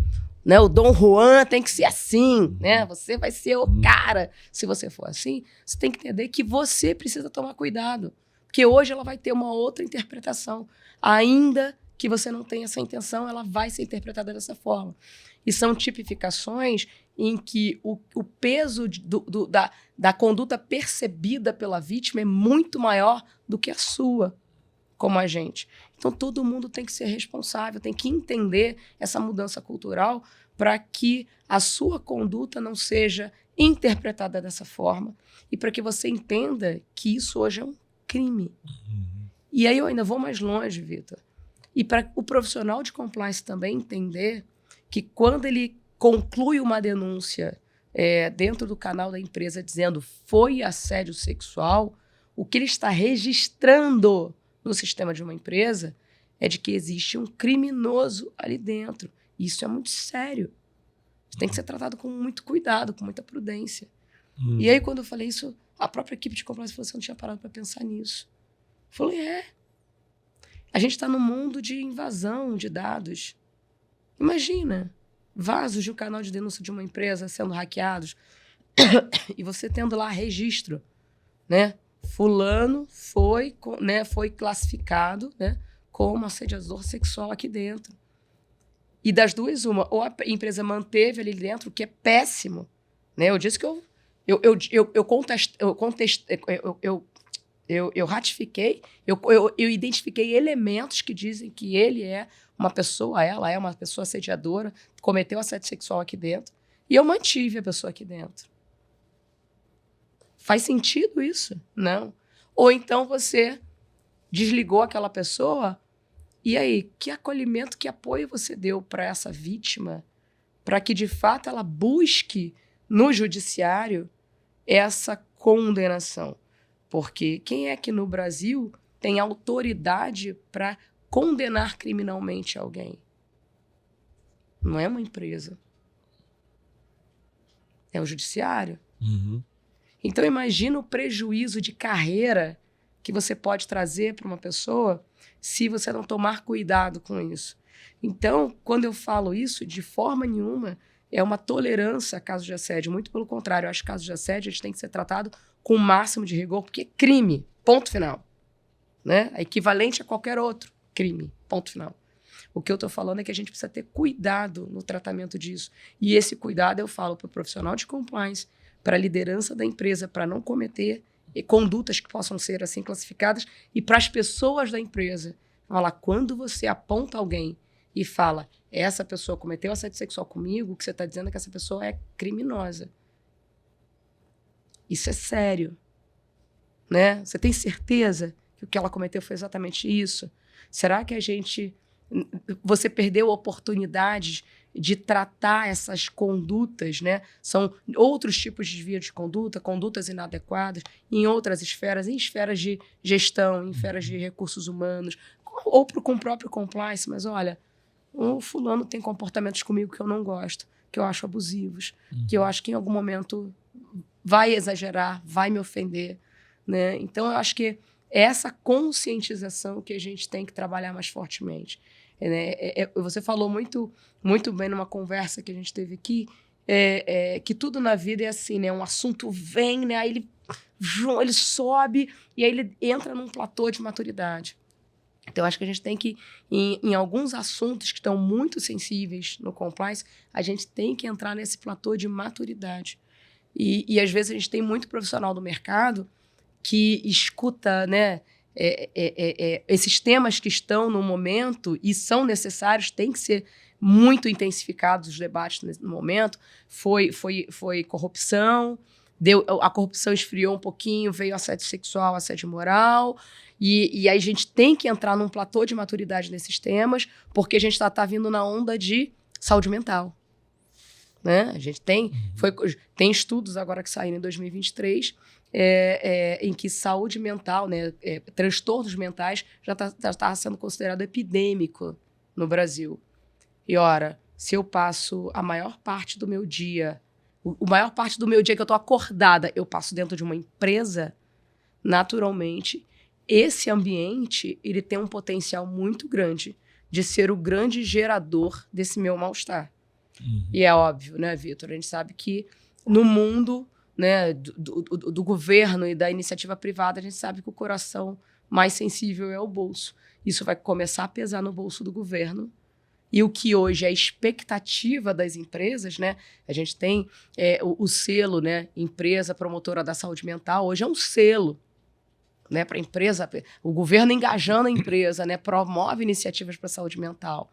né, o Dom Juan tem que ser assim, né? Você vai ser o cara. Se você for assim, você tem que entender que você precisa tomar cuidado. Porque hoje ela vai ter uma outra interpretação. Ainda que você não tenha essa intenção, ela vai ser interpretada dessa forma. E são tipificações em que o peso da conduta percebida pela vítima é muito maior do que a sua, como agente. Então, todo mundo tem que ser responsável, tem que entender essa mudança cultural para que a sua conduta não seja interpretada dessa forma e para que você entenda que isso hoje é um crime. E aí eu ainda vou mais longe, Vitor. E para o profissional de compliance também entender que quando ele conclui uma denúncia dentro do canal da empresa dizendo foi assédio sexual, o que ele está registrando no sistema de uma empresa é de que existe um criminoso ali dentro. Isso é muito sério. Isso tem que ser tratado com muito cuidado, com muita prudência. E aí, quando eu falei isso, a própria equipe de compliance falou assim, eu não tinha parado para pensar nisso. Eu falei, a gente está num mundo de invasão de dados. Imagina, vasos de um canal de denúncia de uma empresa sendo hackeados e você tendo lá registro, né? Fulano foi classificado, né, como assediador sexual aqui dentro. E das duas, uma, ou a empresa manteve ali dentro, o que é péssimo. Né? Eu disse que eu ratifiquei, eu identifiquei elementos que dizem que ele é uma pessoa, ela é uma pessoa assediadora, cometeu assédio sexual aqui dentro, e eu mantive a pessoa aqui dentro. Faz sentido isso? Não. Ou então você desligou aquela pessoa, e aí, que acolhimento, que apoio você deu para essa vítima, para que, de fato, ela busque no judiciário essa condenação? Porque quem é que no Brasil tem autoridade para condenar criminalmente alguém? Não é uma empresa. É o judiciário. Então, imagina o prejuízo de carreira que você pode trazer para uma pessoa se você não tomar cuidado com isso. Então, quando eu falo isso, de forma nenhuma é uma tolerância a casos de assédio. Muito pelo contrário, eu acho que casos de assédio eles têm que ser tratados com o máximo de rigor, porque é crime, ponto final. Né? É equivalente a qualquer outro crime, ponto final. O que eu estou falando é que a gente precisa ter cuidado no tratamento disso. E esse cuidado eu falo para o profissional de compliance, para a liderança da empresa, para não cometer condutas que possam ser assim classificadas, e para as pessoas da empresa. Olha, quando você aponta alguém e fala, essa pessoa cometeu assédio sexual comigo, o que você está dizendo é que essa pessoa é criminosa. Isso é sério. Né? Você tem certeza que o que ela cometeu foi exatamente isso? Será que você perdeu oportunidades de tratar essas condutas, né? São outros tipos de desvio de conduta, condutas inadequadas, em outras esferas, em esferas de gestão, em esferas de recursos humanos, ou com o próprio compliance, mas olha, o fulano tem comportamentos comigo que eu não gosto, que eu acho abusivos, que eu acho que em algum momento vai exagerar, vai me ofender, né? Então, eu acho que é essa conscientização que a gente tem que trabalhar mais fortemente. Você falou muito, muito bem numa conversa que a gente teve aqui, que tudo na vida é assim, né? Um assunto vem, né? Aí ele sobe e aí ele entra num platô de maturidade. Então, acho que a gente tem que, em alguns assuntos que estão muito sensíveis no compliance, a gente tem que entrar nesse platô de maturidade. E às vezes, a gente tem muito profissional do mercado que escuta, né, esses temas que estão no momento e são necessários, tem que ser muito intensificados os debates no momento. Foi corrupção, a corrupção esfriou um pouquinho, veio assédio sexual, assédio moral, e aí a gente tem que entrar num platô de maturidade nesses temas, porque a gente tá vindo na onda de saúde mental. Né? A gente tem estudos agora que saíram em 2023 em que saúde mental, né, transtornos mentais já está sendo considerado epidêmico no Brasil. E, ora, se eu passo a maior parte do meu dia, a maior parte do meu dia que eu estou acordada, eu passo dentro de uma empresa, naturalmente, esse ambiente ele tem um potencial muito grande de ser o grande gerador desse meu mal-estar. E é óbvio, né, Vitor? A gente sabe que no mundo, né, do governo e da iniciativa privada, a gente sabe que o coração mais sensível é o bolso. Isso vai começar a pesar no bolso do governo. E o que hoje é a expectativa das empresas, né? A gente tem o selo, né, empresa promotora da saúde mental, hoje é um selo, né, para a empresa. O governo engajando a empresa, né, promove iniciativas para a saúde mental.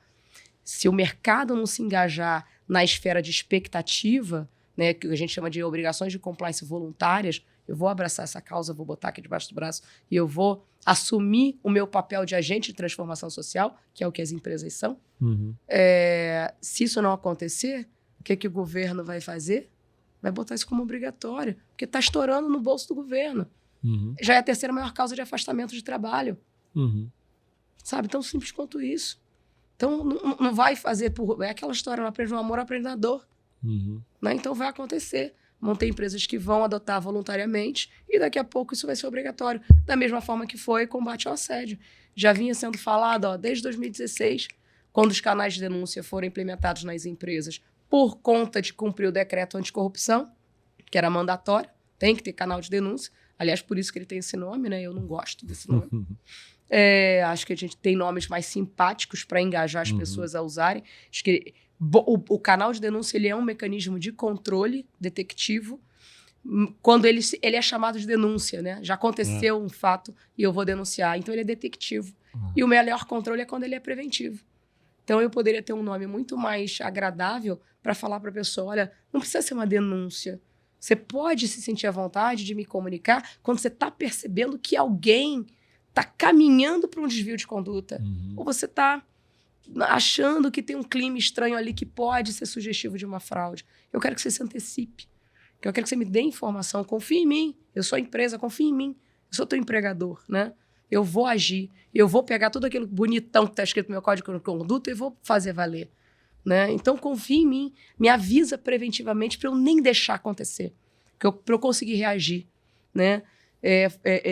Se o mercado não se engajar na esfera de expectativa, né, que a gente chama de obrigações de compliance voluntárias, eu vou abraçar essa causa, vou botar aqui debaixo do braço e eu vou assumir o meu papel de agente de transformação social, que é o que as empresas são. Se isso não acontecer, o que o governo vai fazer? Vai botar isso como obrigatório, porque está estourando no bolso do governo. Já é a terceira maior causa de afastamento de trabalho. Sabe? Tão simples quanto isso. Então, não vai fazer por... É aquela história, não aprende no amor, aprende na dor. Né? Então, vai acontecer. Vão ter empresas que vão adotar voluntariamente e daqui a pouco isso vai ser obrigatório. Da mesma forma que foi combate ao assédio. Já vinha sendo falado desde 2016, quando os canais de denúncia foram implementados nas empresas por conta de cumprir o decreto anticorrupção, que era mandatório, tem que ter canal de denúncia. Aliás, por isso que ele tem esse nome, né? Eu não gosto desse nome. Acho que a gente tem nomes mais simpáticos para engajar as pessoas a usarem. Acho que o canal de denúncia ele é um mecanismo de controle detectivo quando ele é chamado de denúncia, né? Já aconteceu um fato e eu vou denunciar. Então, ele é detectivo. E o melhor controle é quando ele é preventivo. Então, eu poderia ter um nome muito mais agradável para falar para a pessoa, olha, não precisa ser uma denúncia. Você pode se sentir à vontade de me comunicar quando você está percebendo que alguém está caminhando para um desvio de conduta. Ou você está achando que tem um clima estranho ali que pode ser sugestivo de uma fraude. Eu quero que você se antecipe. Eu quero que você me dê informação. Confie em mim. Eu sou a empresa, confie em mim. Eu sou teu empregador, né? Eu vou agir. Eu vou pegar tudo aquilo bonitão que está escrito no meu código de conduta e vou fazer valer. Né? Então, confie em mim. Me avisa preventivamente para eu nem deixar acontecer. Para eu conseguir reagir. Né?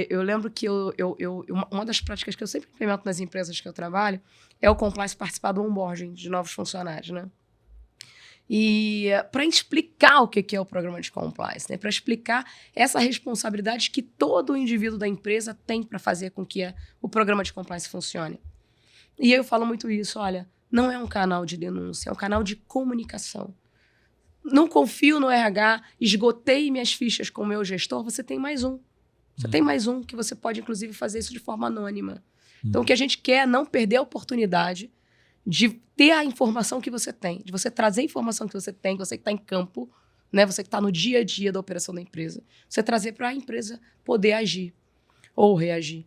Eu lembro que uma das práticas que eu sempre implemento nas empresas que eu trabalho é o compliance participar do onboarding de novos funcionários, né? E para explicar o que é o programa de compliance, né? Para explicar essa responsabilidade que todo indivíduo da empresa tem para fazer com que o programa de compliance funcione. E eu falo muito isso, olha, não é um canal de denúncia, é um canal de comunicação. Não confio no RH, esgotei minhas fichas com o meu gestor, você tem mais um. Você tem mais um que você pode, inclusive, fazer isso de forma anônima. Então, o que a gente quer é não perder a oportunidade de ter a informação que você tem, de você trazer a informação que você tem, você que está em campo, né? Você que está no dia a dia da operação da empresa, você trazer para a empresa poder agir ou reagir.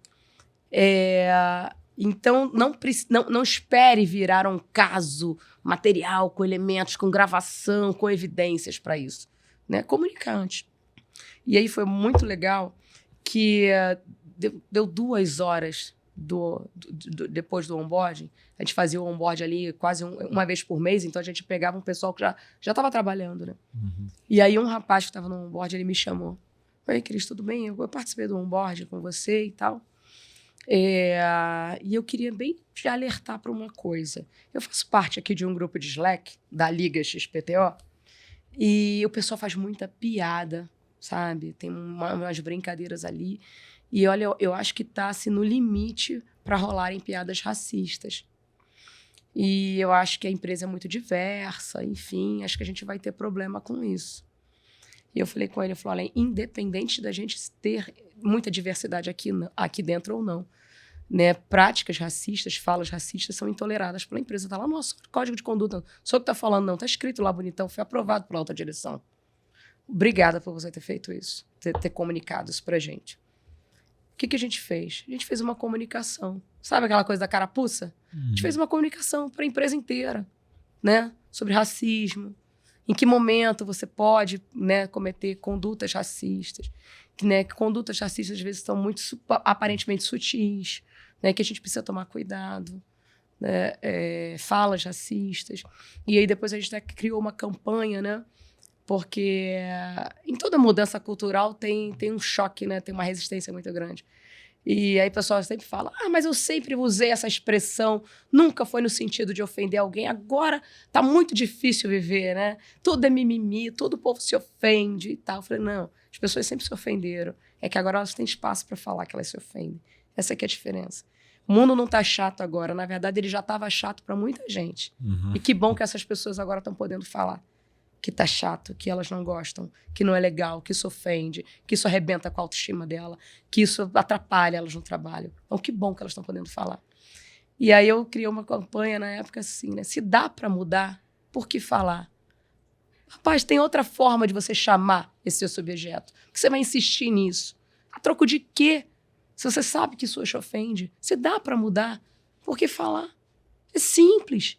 Então, não espere virar um caso material, com elementos, com gravação, com evidências para isso. Né? Comunicar antes. E aí foi muito legal que deu 2 horas depois do onboarding. A gente fazia o onboarding ali quase uma vez por mês, então a gente pegava um pessoal que já estava trabalhando. Né? E aí um rapaz que estava no onboarding, ele me chamou. Oi, Cris, tudo bem? Eu participei do onboarding com você e tal. E eu queria bem te alertar para uma coisa. Eu faço parte aqui de um grupo de Slack, da Liga XPTO, e o pessoal faz muita piada, sabe? Tem umas brincadeiras ali. E olha, eu acho que está assim, no limite para rolarem piadas racistas. E eu acho que a empresa é muito diversa, enfim, acho que a gente vai ter problema com isso. E eu falei com ele, olha, independente da gente ter muita diversidade aqui dentro ou não, né, práticas racistas, falas racistas são intoleradas pela empresa. Está lá no nosso código de conduta. Só que está falando, não, está escrito lá bonitão, foi aprovado pela alta direção. Obrigada por você ter feito isso, ter comunicado isso pra gente. O que a gente fez? A gente fez uma comunicação. Sabe aquela coisa da carapuça? A gente fez uma comunicação para a empresa inteira, né, sobre racismo. Em que momento você pode, né, cometer condutas racistas, né, que condutas racistas às vezes são muito aparentemente sutis, né, que a gente precisa tomar cuidado, né, falas racistas. E aí depois a gente até criou uma campanha, né, porque em toda mudança cultural tem um choque, né, tem uma resistência muito grande. E aí o pessoal sempre fala, mas eu sempre usei essa expressão, nunca foi no sentido de ofender alguém, agora tá muito difícil viver, né? Tudo é mimimi, todo o povo se ofende e tal. Eu falei, não, as pessoas sempre se ofenderam, é que agora elas têm espaço para falar que elas se ofendem. Essa aqui é a diferença. O mundo não tá chato agora, na verdade ele já estava chato para muita gente. E que bom que essas pessoas agora estão podendo falar que tá chato, que elas não gostam, que não é legal, que isso ofende, que isso arrebenta com a autoestima dela, que isso atrapalha elas no trabalho. Então, que bom que elas estão podendo falar. E aí eu criei uma campanha na época assim, né? Se dá para mudar, por que falar? Rapaz, tem outra forma de você chamar esse seu subjeto. Por que você vai insistir nisso? A troco de quê? Se você sabe que isso te ofende, se dá para mudar, por que falar? É simples.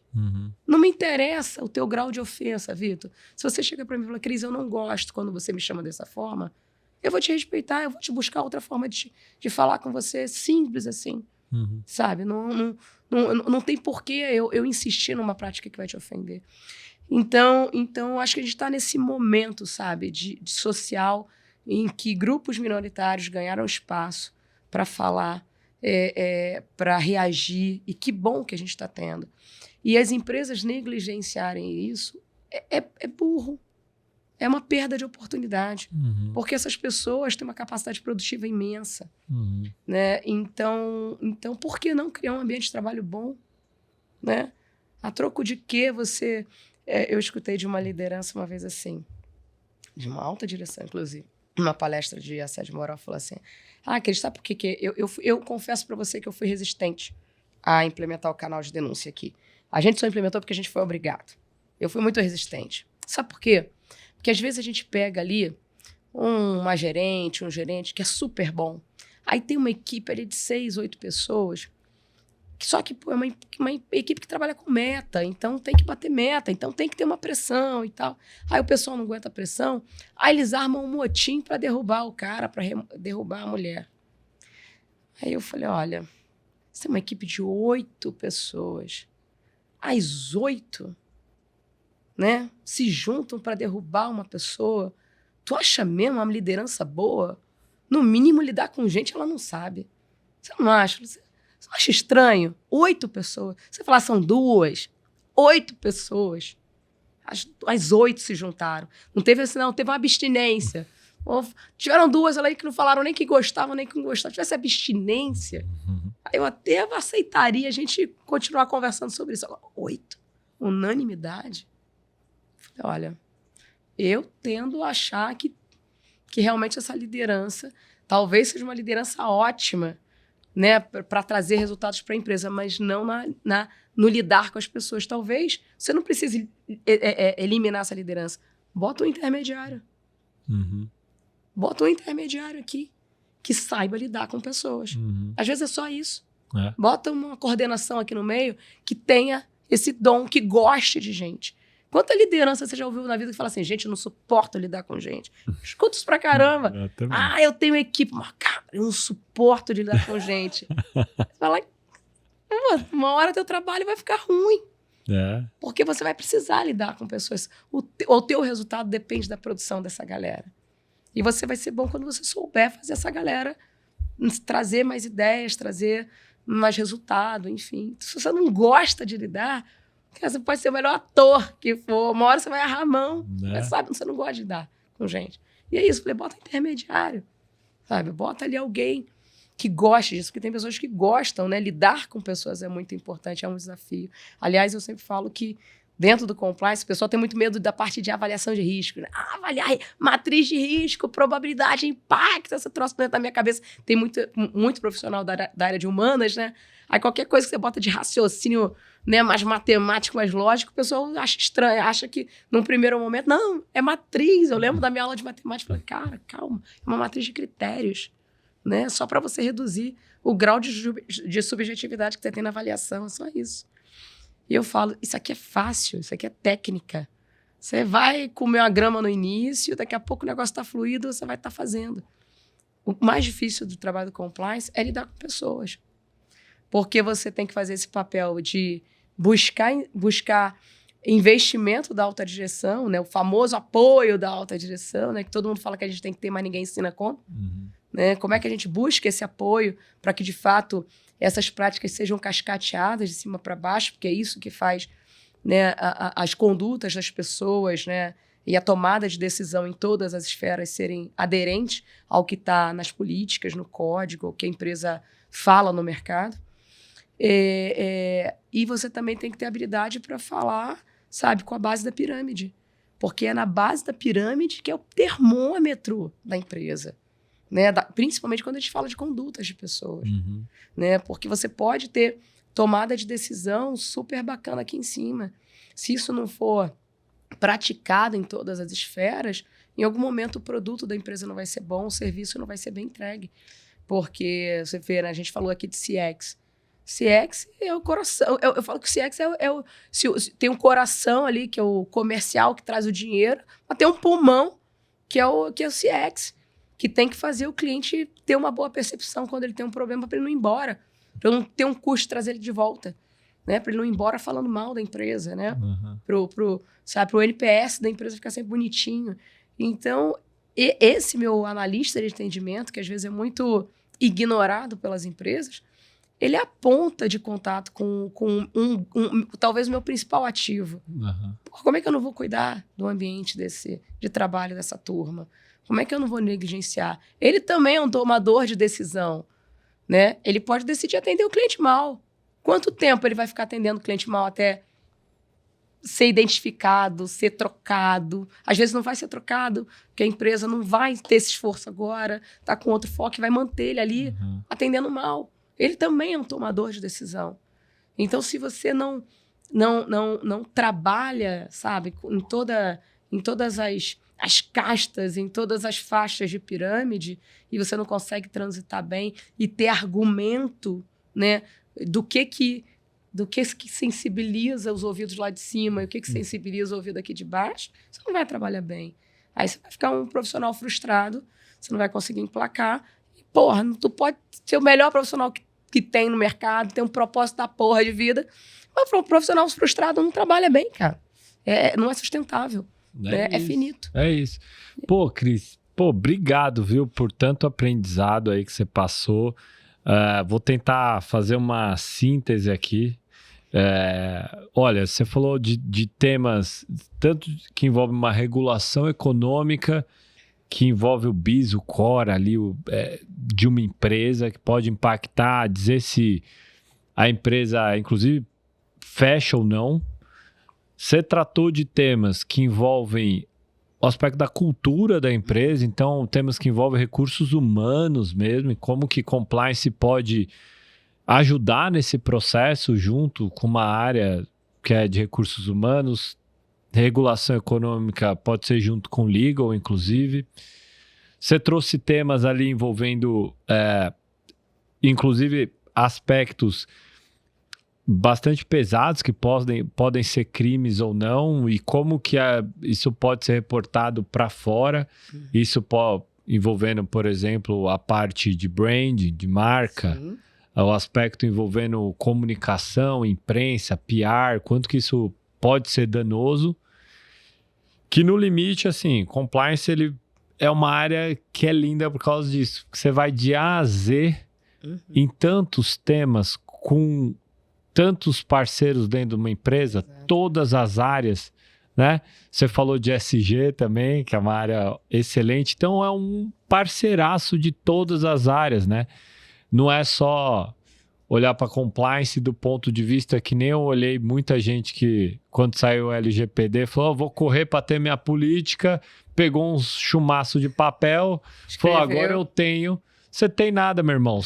Não me interessa o teu grau de ofensa, Vitor. Se você chega para mim e fala, Cris, eu não gosto quando você me chama dessa forma, eu vou te respeitar, eu vou te buscar outra forma de falar com você. Simples assim. Sabe? Não tem porquê eu insistir numa prática que vai te ofender. Então acho que a gente está nesse momento, sabe, de social em que grupos minoritários ganharam espaço para falar, para reagir, e que bom que a gente está tendo. E as empresas negligenciarem isso é burro, é uma perda de oportunidade, porque essas pessoas têm uma capacidade produtiva imensa. Né? Então, por que não criar um ambiente de trabalho bom? Né? A troco de que você... eu escutei de uma liderança uma vez assim, de uma alta direção, inclusive, uma palestra de assédio moral, falou assim, Cris, sabe por que eu confesso para você que eu fui resistente a implementar o canal de denúncia aqui. A gente só implementou porque a gente foi obrigado. Eu fui muito resistente. Sabe por quê? Porque às vezes a gente pega ali um gerente que é super bom. Aí tem uma equipe ali de 6, 8 pessoas, só que é uma equipe que trabalha com meta, então tem que bater meta, então tem que ter uma pressão e tal. Aí o pessoal não aguenta a pressão, aí eles armam um motim para derrubar o cara, para derrubar a mulher. Aí eu falei, olha, você é uma equipe de 8 pessoas. As 8, né, se juntam para derrubar uma pessoa. Tu acha mesmo uma liderança boa? No mínimo, lidar com gente ela não sabe. Você não acha? Você não acha estranho? 8 pessoas. Você falar, são 2, 8 pessoas. As 8 se juntaram. Não teve assim, não. Teve uma abstinência. Tiveram 2 ali que não falaram nem que gostavam, nem que não gostavam. Tivesse abstinência, eu até aceitaria a gente continuar conversando sobre isso. Agora, 8. Unanimidade. Olha, eu tendo a achar que realmente essa liderança talvez seja uma liderança ótima, né, para trazer resultados para a empresa, mas não no lidar com as pessoas. Talvez você não precise eliminar essa liderança. Bota um intermediário. Bota um intermediário aqui que saiba lidar com pessoas. Às vezes é só isso. Bota uma coordenação aqui no meio que tenha esse dom, que goste de gente. Quanta liderança você já ouviu na vida que fala assim, gente, eu não suporto lidar com gente. Escuta isso pra caramba. Eu tenho equipe, mas cara, eu não suporto de lidar com gente. Você fala, uma hora teu trabalho vai ficar ruim. Porque você vai precisar lidar com pessoas. O teu resultado depende da produção dessa galera. E você vai ser bom quando você souber fazer essa galera trazer mais ideias, trazer mais resultado, enfim. Se você não gosta de lidar, você pode ser o melhor ator que for. Uma hora você vai errar a mão. Mas sabe, você não gosta de lidar com gente. E é isso, falei, bota intermediário. Sabe? Bota ali alguém que goste disso, porque tem pessoas que gostam, né? Lidar com pessoas é muito importante, é um desafio. Aliás, eu sempre falo que dentro do compliance, o pessoal tem muito medo da parte de avaliação de risco. Né? Avaliar matriz de risco, probabilidade, impacto, essa troço dentro da minha cabeça. Tem muito profissional da área de humanas, né? Aí qualquer coisa que você bota de raciocínio, né, mais matemático, mais lógico, o pessoal acha estranho, acha que num primeiro momento, não, é matriz. Eu lembro da minha aula de matemática, falei, cara, calma, é uma matriz de critérios, né? Só para você reduzir o grau de subjetividade que você tem na avaliação, é só isso. E eu falo, isso aqui é fácil, isso aqui é técnica. Você vai comer uma grama no início, daqui a pouco o negócio está fluido, você vai estar fazendo. O mais difícil do trabalho do compliance é lidar com pessoas. Porque você tem que fazer esse papel de buscar investimento da alta direção, né? O famoso apoio da alta direção, né? Que todo mundo fala que a gente tem que ter, mas ninguém ensina como. Né? Como é que a gente busca esse apoio para que, de fato, essas práticas sejam cascateadas de cima para baixo, porque é isso que faz, né, as condutas das pessoas, né, e a tomada de decisão em todas as esferas serem aderentes ao que está nas políticas, no código, o que a empresa fala no mercado. E você também tem que ter habilidade para falar, sabe, com a base da pirâmide. Porque é na base da pirâmide que é o termômetro da empresa. Né? Principalmente quando a gente fala de condutas de pessoas. Né? Porque você pode ter tomada de decisão super bacana aqui em cima. Se isso não for praticado em todas as esferas, em algum momento o produto da empresa não vai ser bom, o serviço não vai ser bem entregue. Porque, você vê, né? A gente falou aqui de CX. CX é o coração. Eu falo que o CX tem um coração ali, que é o comercial, que traz o dinheiro, mas tem um pulmão, que é o CX, que tem que fazer o cliente ter uma boa percepção quando ele tem um problema para ele não ir embora, para não ter um custo de trazer ele de volta, né? Para ele não ir embora falando mal da empresa, né? Pro NPS da empresa ficar sempre bonitinho. Então, esse meu analista de atendimento, que às vezes é muito ignorado pelas empresas, ele é a ponta de contato com talvez o meu principal ativo. Como é que eu não vou cuidar do ambiente de trabalho dessa turma? Como é que eu não vou negligenciar? Ele também é um tomador de decisão, né? Ele pode decidir atender o cliente mal. Quanto tempo ele vai ficar atendendo o cliente mal até ser identificado, ser trocado? Às vezes não vai ser trocado, porque a empresa não vai ter esse esforço agora, tá com outro foco e vai manter ele ali atendendo mal. Ele também é um tomador de decisão. Então, se você não trabalha, sabe, em todas as castas, em todas as faixas de pirâmide, e você não consegue transitar bem e ter argumento, né, do que sensibiliza os ouvidos lá de cima e o que sensibiliza o ouvido aqui de baixo, você não vai trabalhar bem. Aí você vai ficar um profissional frustrado, você não vai conseguir emplacar. E, porra, tu pode ser o melhor profissional que tem no mercado, tem um propósito da porra de vida, mas um profissional frustrado não trabalha bem, cara. Não é sustentável. É finito. É isso. Pô, Cris, obrigado, viu, por tanto aprendizado aí que você passou. Vou tentar fazer uma síntese aqui. Olha, você falou de temas tanto que envolvem uma regulação econômica, que envolve o BIS, o core ali de uma empresa, que pode impactar, dizer se a empresa, inclusive, fecha ou não. Você tratou de temas que envolvem o aspecto da cultura da empresa, então temas que envolvem recursos humanos mesmo, e como que compliance pode ajudar nesse processo junto com uma área que é de recursos humanos, regulação econômica pode ser junto com legal, inclusive. Você trouxe temas ali envolvendo, inclusive, aspectos bastante pesados que podem ser crimes ou não, e como que isso pode ser reportado para fora. Isso envolvendo, por exemplo, a parte de branding, de marca, sim, o aspecto envolvendo comunicação, imprensa, PR, quanto que isso pode ser danoso. Que no limite, assim, compliance ele é uma área que é linda por causa disso. Você vai de A a Z em tantos temas, com tantos parceiros dentro de uma empresa, todas as áreas, né? Você falou de SG também, que é uma área excelente. Então, é um parceiraço de todas as áreas, né? Não é só olhar para compliance do ponto de vista que nem eu olhei muita gente que, quando saiu o LGPD, falou, vou correr para ter minha política, pegou um chumaço de papel, falou, agora eu tenho... Você tem nada, meu irmão.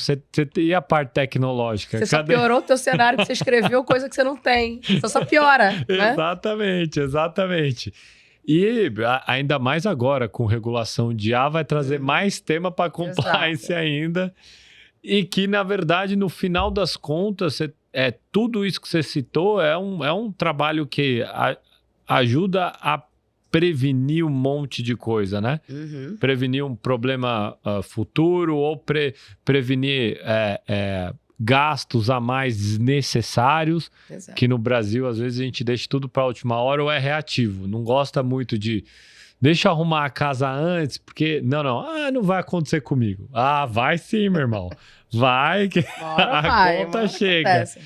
E a parte tecnológica? Você só piorou o teu cenário que você escreveu, coisa que você não tem. Você só piora, né? Exatamente. E ainda mais agora, com regulação de IA, vai trazer mais tema para compliance ainda. E que, na verdade, no final das contas, tudo isso que você citou é um trabalho que ajuda a prevenir um monte de coisa, né? Prevenir um problema futuro ou prevenir gastos a mais desnecessários, que no Brasil, às vezes, a gente deixa tudo para a última hora ou é reativo. Não gosta muito de... Deixa eu arrumar a casa antes, porque... Não vai acontecer comigo. Vai sim, meu irmão. Vai, que a conta chega. Acontece.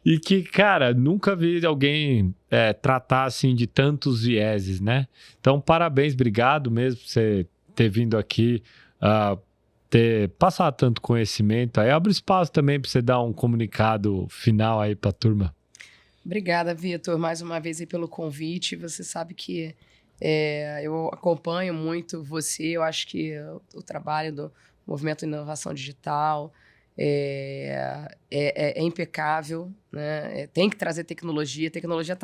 E que, cara, nunca vi alguém tratar assim de tantos vieses, né? Então, parabéns, obrigado mesmo por você ter vindo aqui, ter passado tanto conhecimento. Aí abre espaço também para você dar um comunicado final aí para a turma. Obrigada, Vitor, mais uma vez aí pelo convite. Você sabe que eu acompanho muito você. Eu acho que o trabalho do Movimento de Inovação Digital é impecável, né? Tem que trazer tecnologia. Tecnologia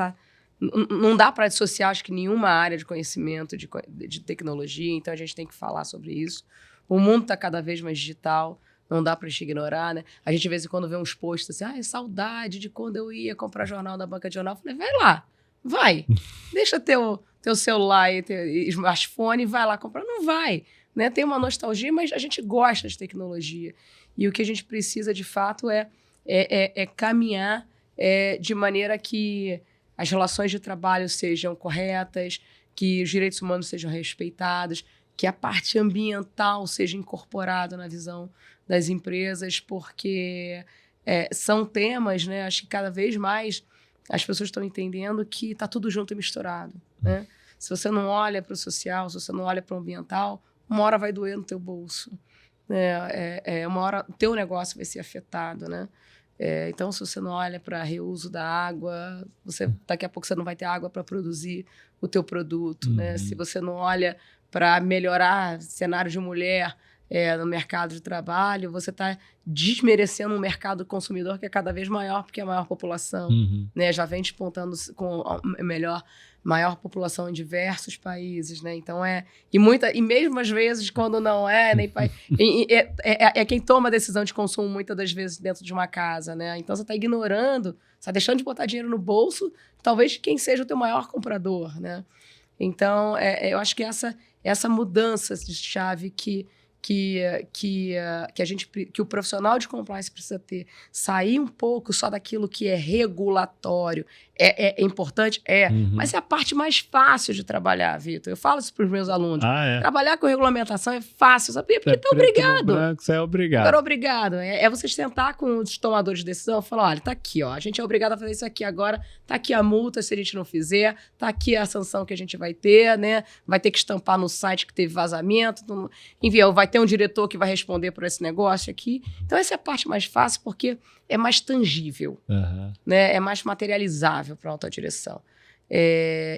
não dá para dissociar, acho que nenhuma área de conhecimento de tecnologia, então a gente tem que falar sobre isso. O mundo está cada vez mais digital, não dá para ignorar, né? A gente de vez em quando vê uns posts assim, saudade de quando eu ia comprar jornal da banca de jornal. Eu falei, vai lá, vai, deixa teu celular e teu smartphone e vai lá comprar. Não vai, né? Tem uma nostalgia, mas a gente gosta de tecnologia. E o que a gente precisa, de fato, é caminhar de maneira que as relações de trabalho sejam corretas, que os direitos humanos sejam respeitados, que a parte ambiental seja incorporada na visão das empresas, porque são temas, né? Acho que cada vez mais as pessoas estão entendendo que está tudo junto e misturado, né? Se você não olha para o social, se você não olha para o ambiental, uma hora vai doer no teu bolso. Uma hora o teu negócio vai ser afetado, né? Então, se você não olha para reuso da água, daqui a pouco você não vai ter água para produzir o teu produto, né? Se você não olha para melhorar cenário de mulher no mercado de trabalho, você está desmerecendo um mercado consumidor que é cada vez maior, porque é a maior população, né? Já vem despontando com maior população em diversos países, né? Então e mesmo às vezes quando não nem quem toma a decisão de consumo muitas das vezes dentro de uma casa, né? Então você está ignorando, está deixando de botar dinheiro no bolso, talvez quem seja o teu maior comprador, né? Então eu acho que essa mudança de chave que o profissional de compliance precisa ter, sair um pouco só daquilo que é regulatório, é importante, mas é a parte mais fácil de trabalhar, Vitor. Eu falo isso para os meus alunos. Trabalhar com regulamentação é fácil, sabia? Porque tá obrigado. Branco, você é obrigado. Agora, obrigado. Você sentar com os tomadores de decisão e falar, olha, tá aqui, ó, a gente é obrigado a fazer isso aqui agora, tá aqui a multa se a gente não fizer, tá aqui a sanção que a gente vai ter, né? Vai ter que estampar no site que teve vazamento, enfim, vai ter um diretor que vai responder por esse negócio aqui. Então, essa é a parte mais fácil, porque é mais tangível, né? É mais materializável para a alta direção.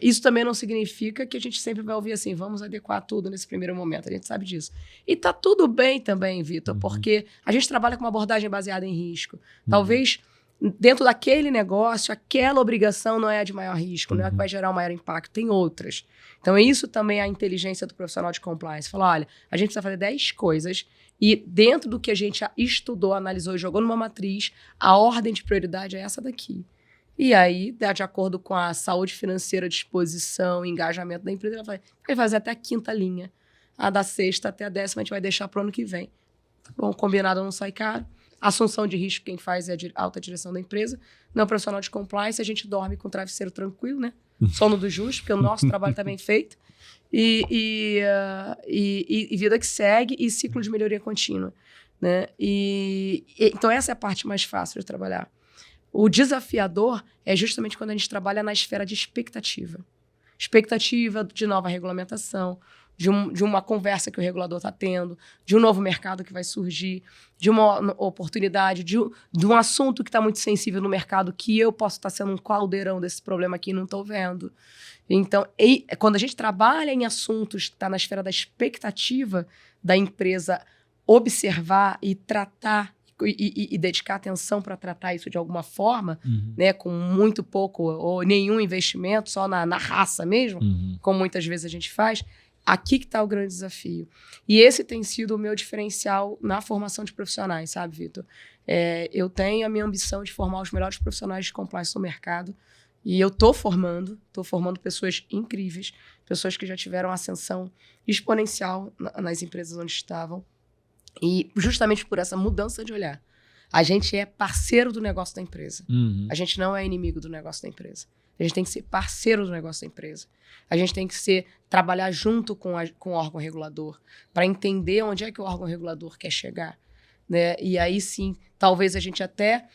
Isso também não significa que a gente sempre vai ouvir assim, vamos adequar tudo nesse primeiro momento, a gente sabe disso. E tá tudo bem também, Vitor, porque a gente trabalha com uma abordagem baseada em risco. Talvez dentro daquele negócio, aquela obrigação não é a de maior risco, não é a que vai gerar o maior impacto, tem outras. Então isso também é a inteligência do profissional de compliance. Falar, olha, a gente precisa fazer 10 coisas e dentro do que a gente estudou, analisou e jogou numa matriz, a ordem de prioridade é essa daqui. E aí, de acordo com a saúde financeira, disposição, engajamento da empresa, vai fazer até a 5ª linha. A da 6ª até a 10ª a gente vai deixar para o ano que vem. Tá bom, combinado não sai caro. Assunção de risco, quem faz é a alta direção da empresa. Não profissional de compliance, a gente dorme com o travesseiro tranquilo, né? Sono do justo, porque o nosso trabalho está bem feito. E vida que segue e ciclo de melhoria contínua. Né? Então, essa é a parte mais fácil de trabalhar. O desafiador é justamente quando a gente trabalha na esfera de expectativa. Expectativa de nova regulamentação, de uma conversa que o regulador está tendo, de um novo mercado que vai surgir, de uma oportunidade, de um assunto que está muito sensível no mercado, que eu posso estar sendo um caldeirão desse problema aqui e não estou vendo. Então, quando a gente trabalha em assuntos que está na esfera da expectativa da empresa observar e tratar e dedicar atenção para tratar isso de alguma forma, né, com muito pouco ou nenhum investimento, só na raça mesmo, como muitas vezes a gente faz, aqui que está o grande desafio. E esse tem sido o meu diferencial na formação de profissionais, sabe, Vitor? Eu tenho a minha ambição de formar os melhores profissionais de compliance no mercado e eu estou formando pessoas incríveis, pessoas que já tiveram ascensão exponencial nas empresas onde estavam. E justamente por essa mudança de olhar. A gente é parceiro do negócio da empresa. A gente não é inimigo do negócio da empresa. A gente tem que ser parceiro do negócio da empresa. A gente tem que trabalhar junto com o órgão regulador para entender onde é que o órgão regulador quer chegar. Né? E aí sim, talvez a gente até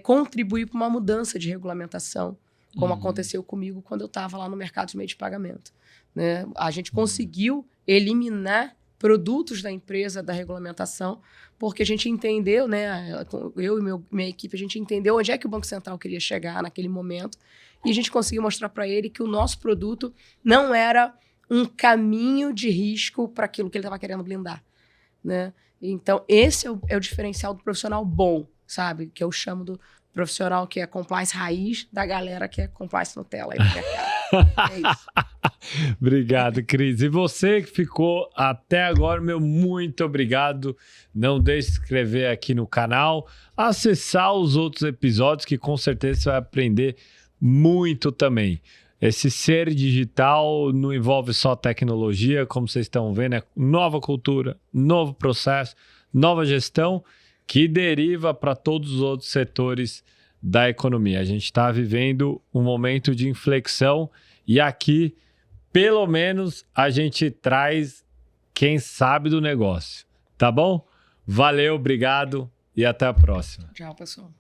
contribuir para uma mudança de regulamentação, como aconteceu comigo quando eu estava lá no mercado de meio de pagamento. Né? A gente conseguiu eliminar produtos da empresa, da regulamentação, porque a gente entendeu, né, eu e minha equipe, a gente entendeu onde é que o Banco Central queria chegar naquele momento e a gente conseguiu mostrar para ele que o nosso produto não era um caminho de risco para aquilo que ele estava querendo blindar. Né? Então, esse é o diferencial do profissional bom, sabe? Que eu chamo do profissional que é compliance raiz, da galera que é compliance Nutella aí no mercado. É isso. Obrigado, Cris. E você que ficou até agora, meu muito obrigado. Não deixe de se inscrever aqui no canal, acessar os outros episódios que com certeza você vai aprender muito também. Esse ser digital não envolve só tecnologia, como vocês estão vendo, é nova cultura, novo processo, nova gestão que deriva para todos os outros setores da economia. A gente está vivendo um momento de inflexão e aqui, pelo menos, a gente traz quem sabe do negócio. Tá bom? Valeu, obrigado e até a próxima. Tchau, pessoal.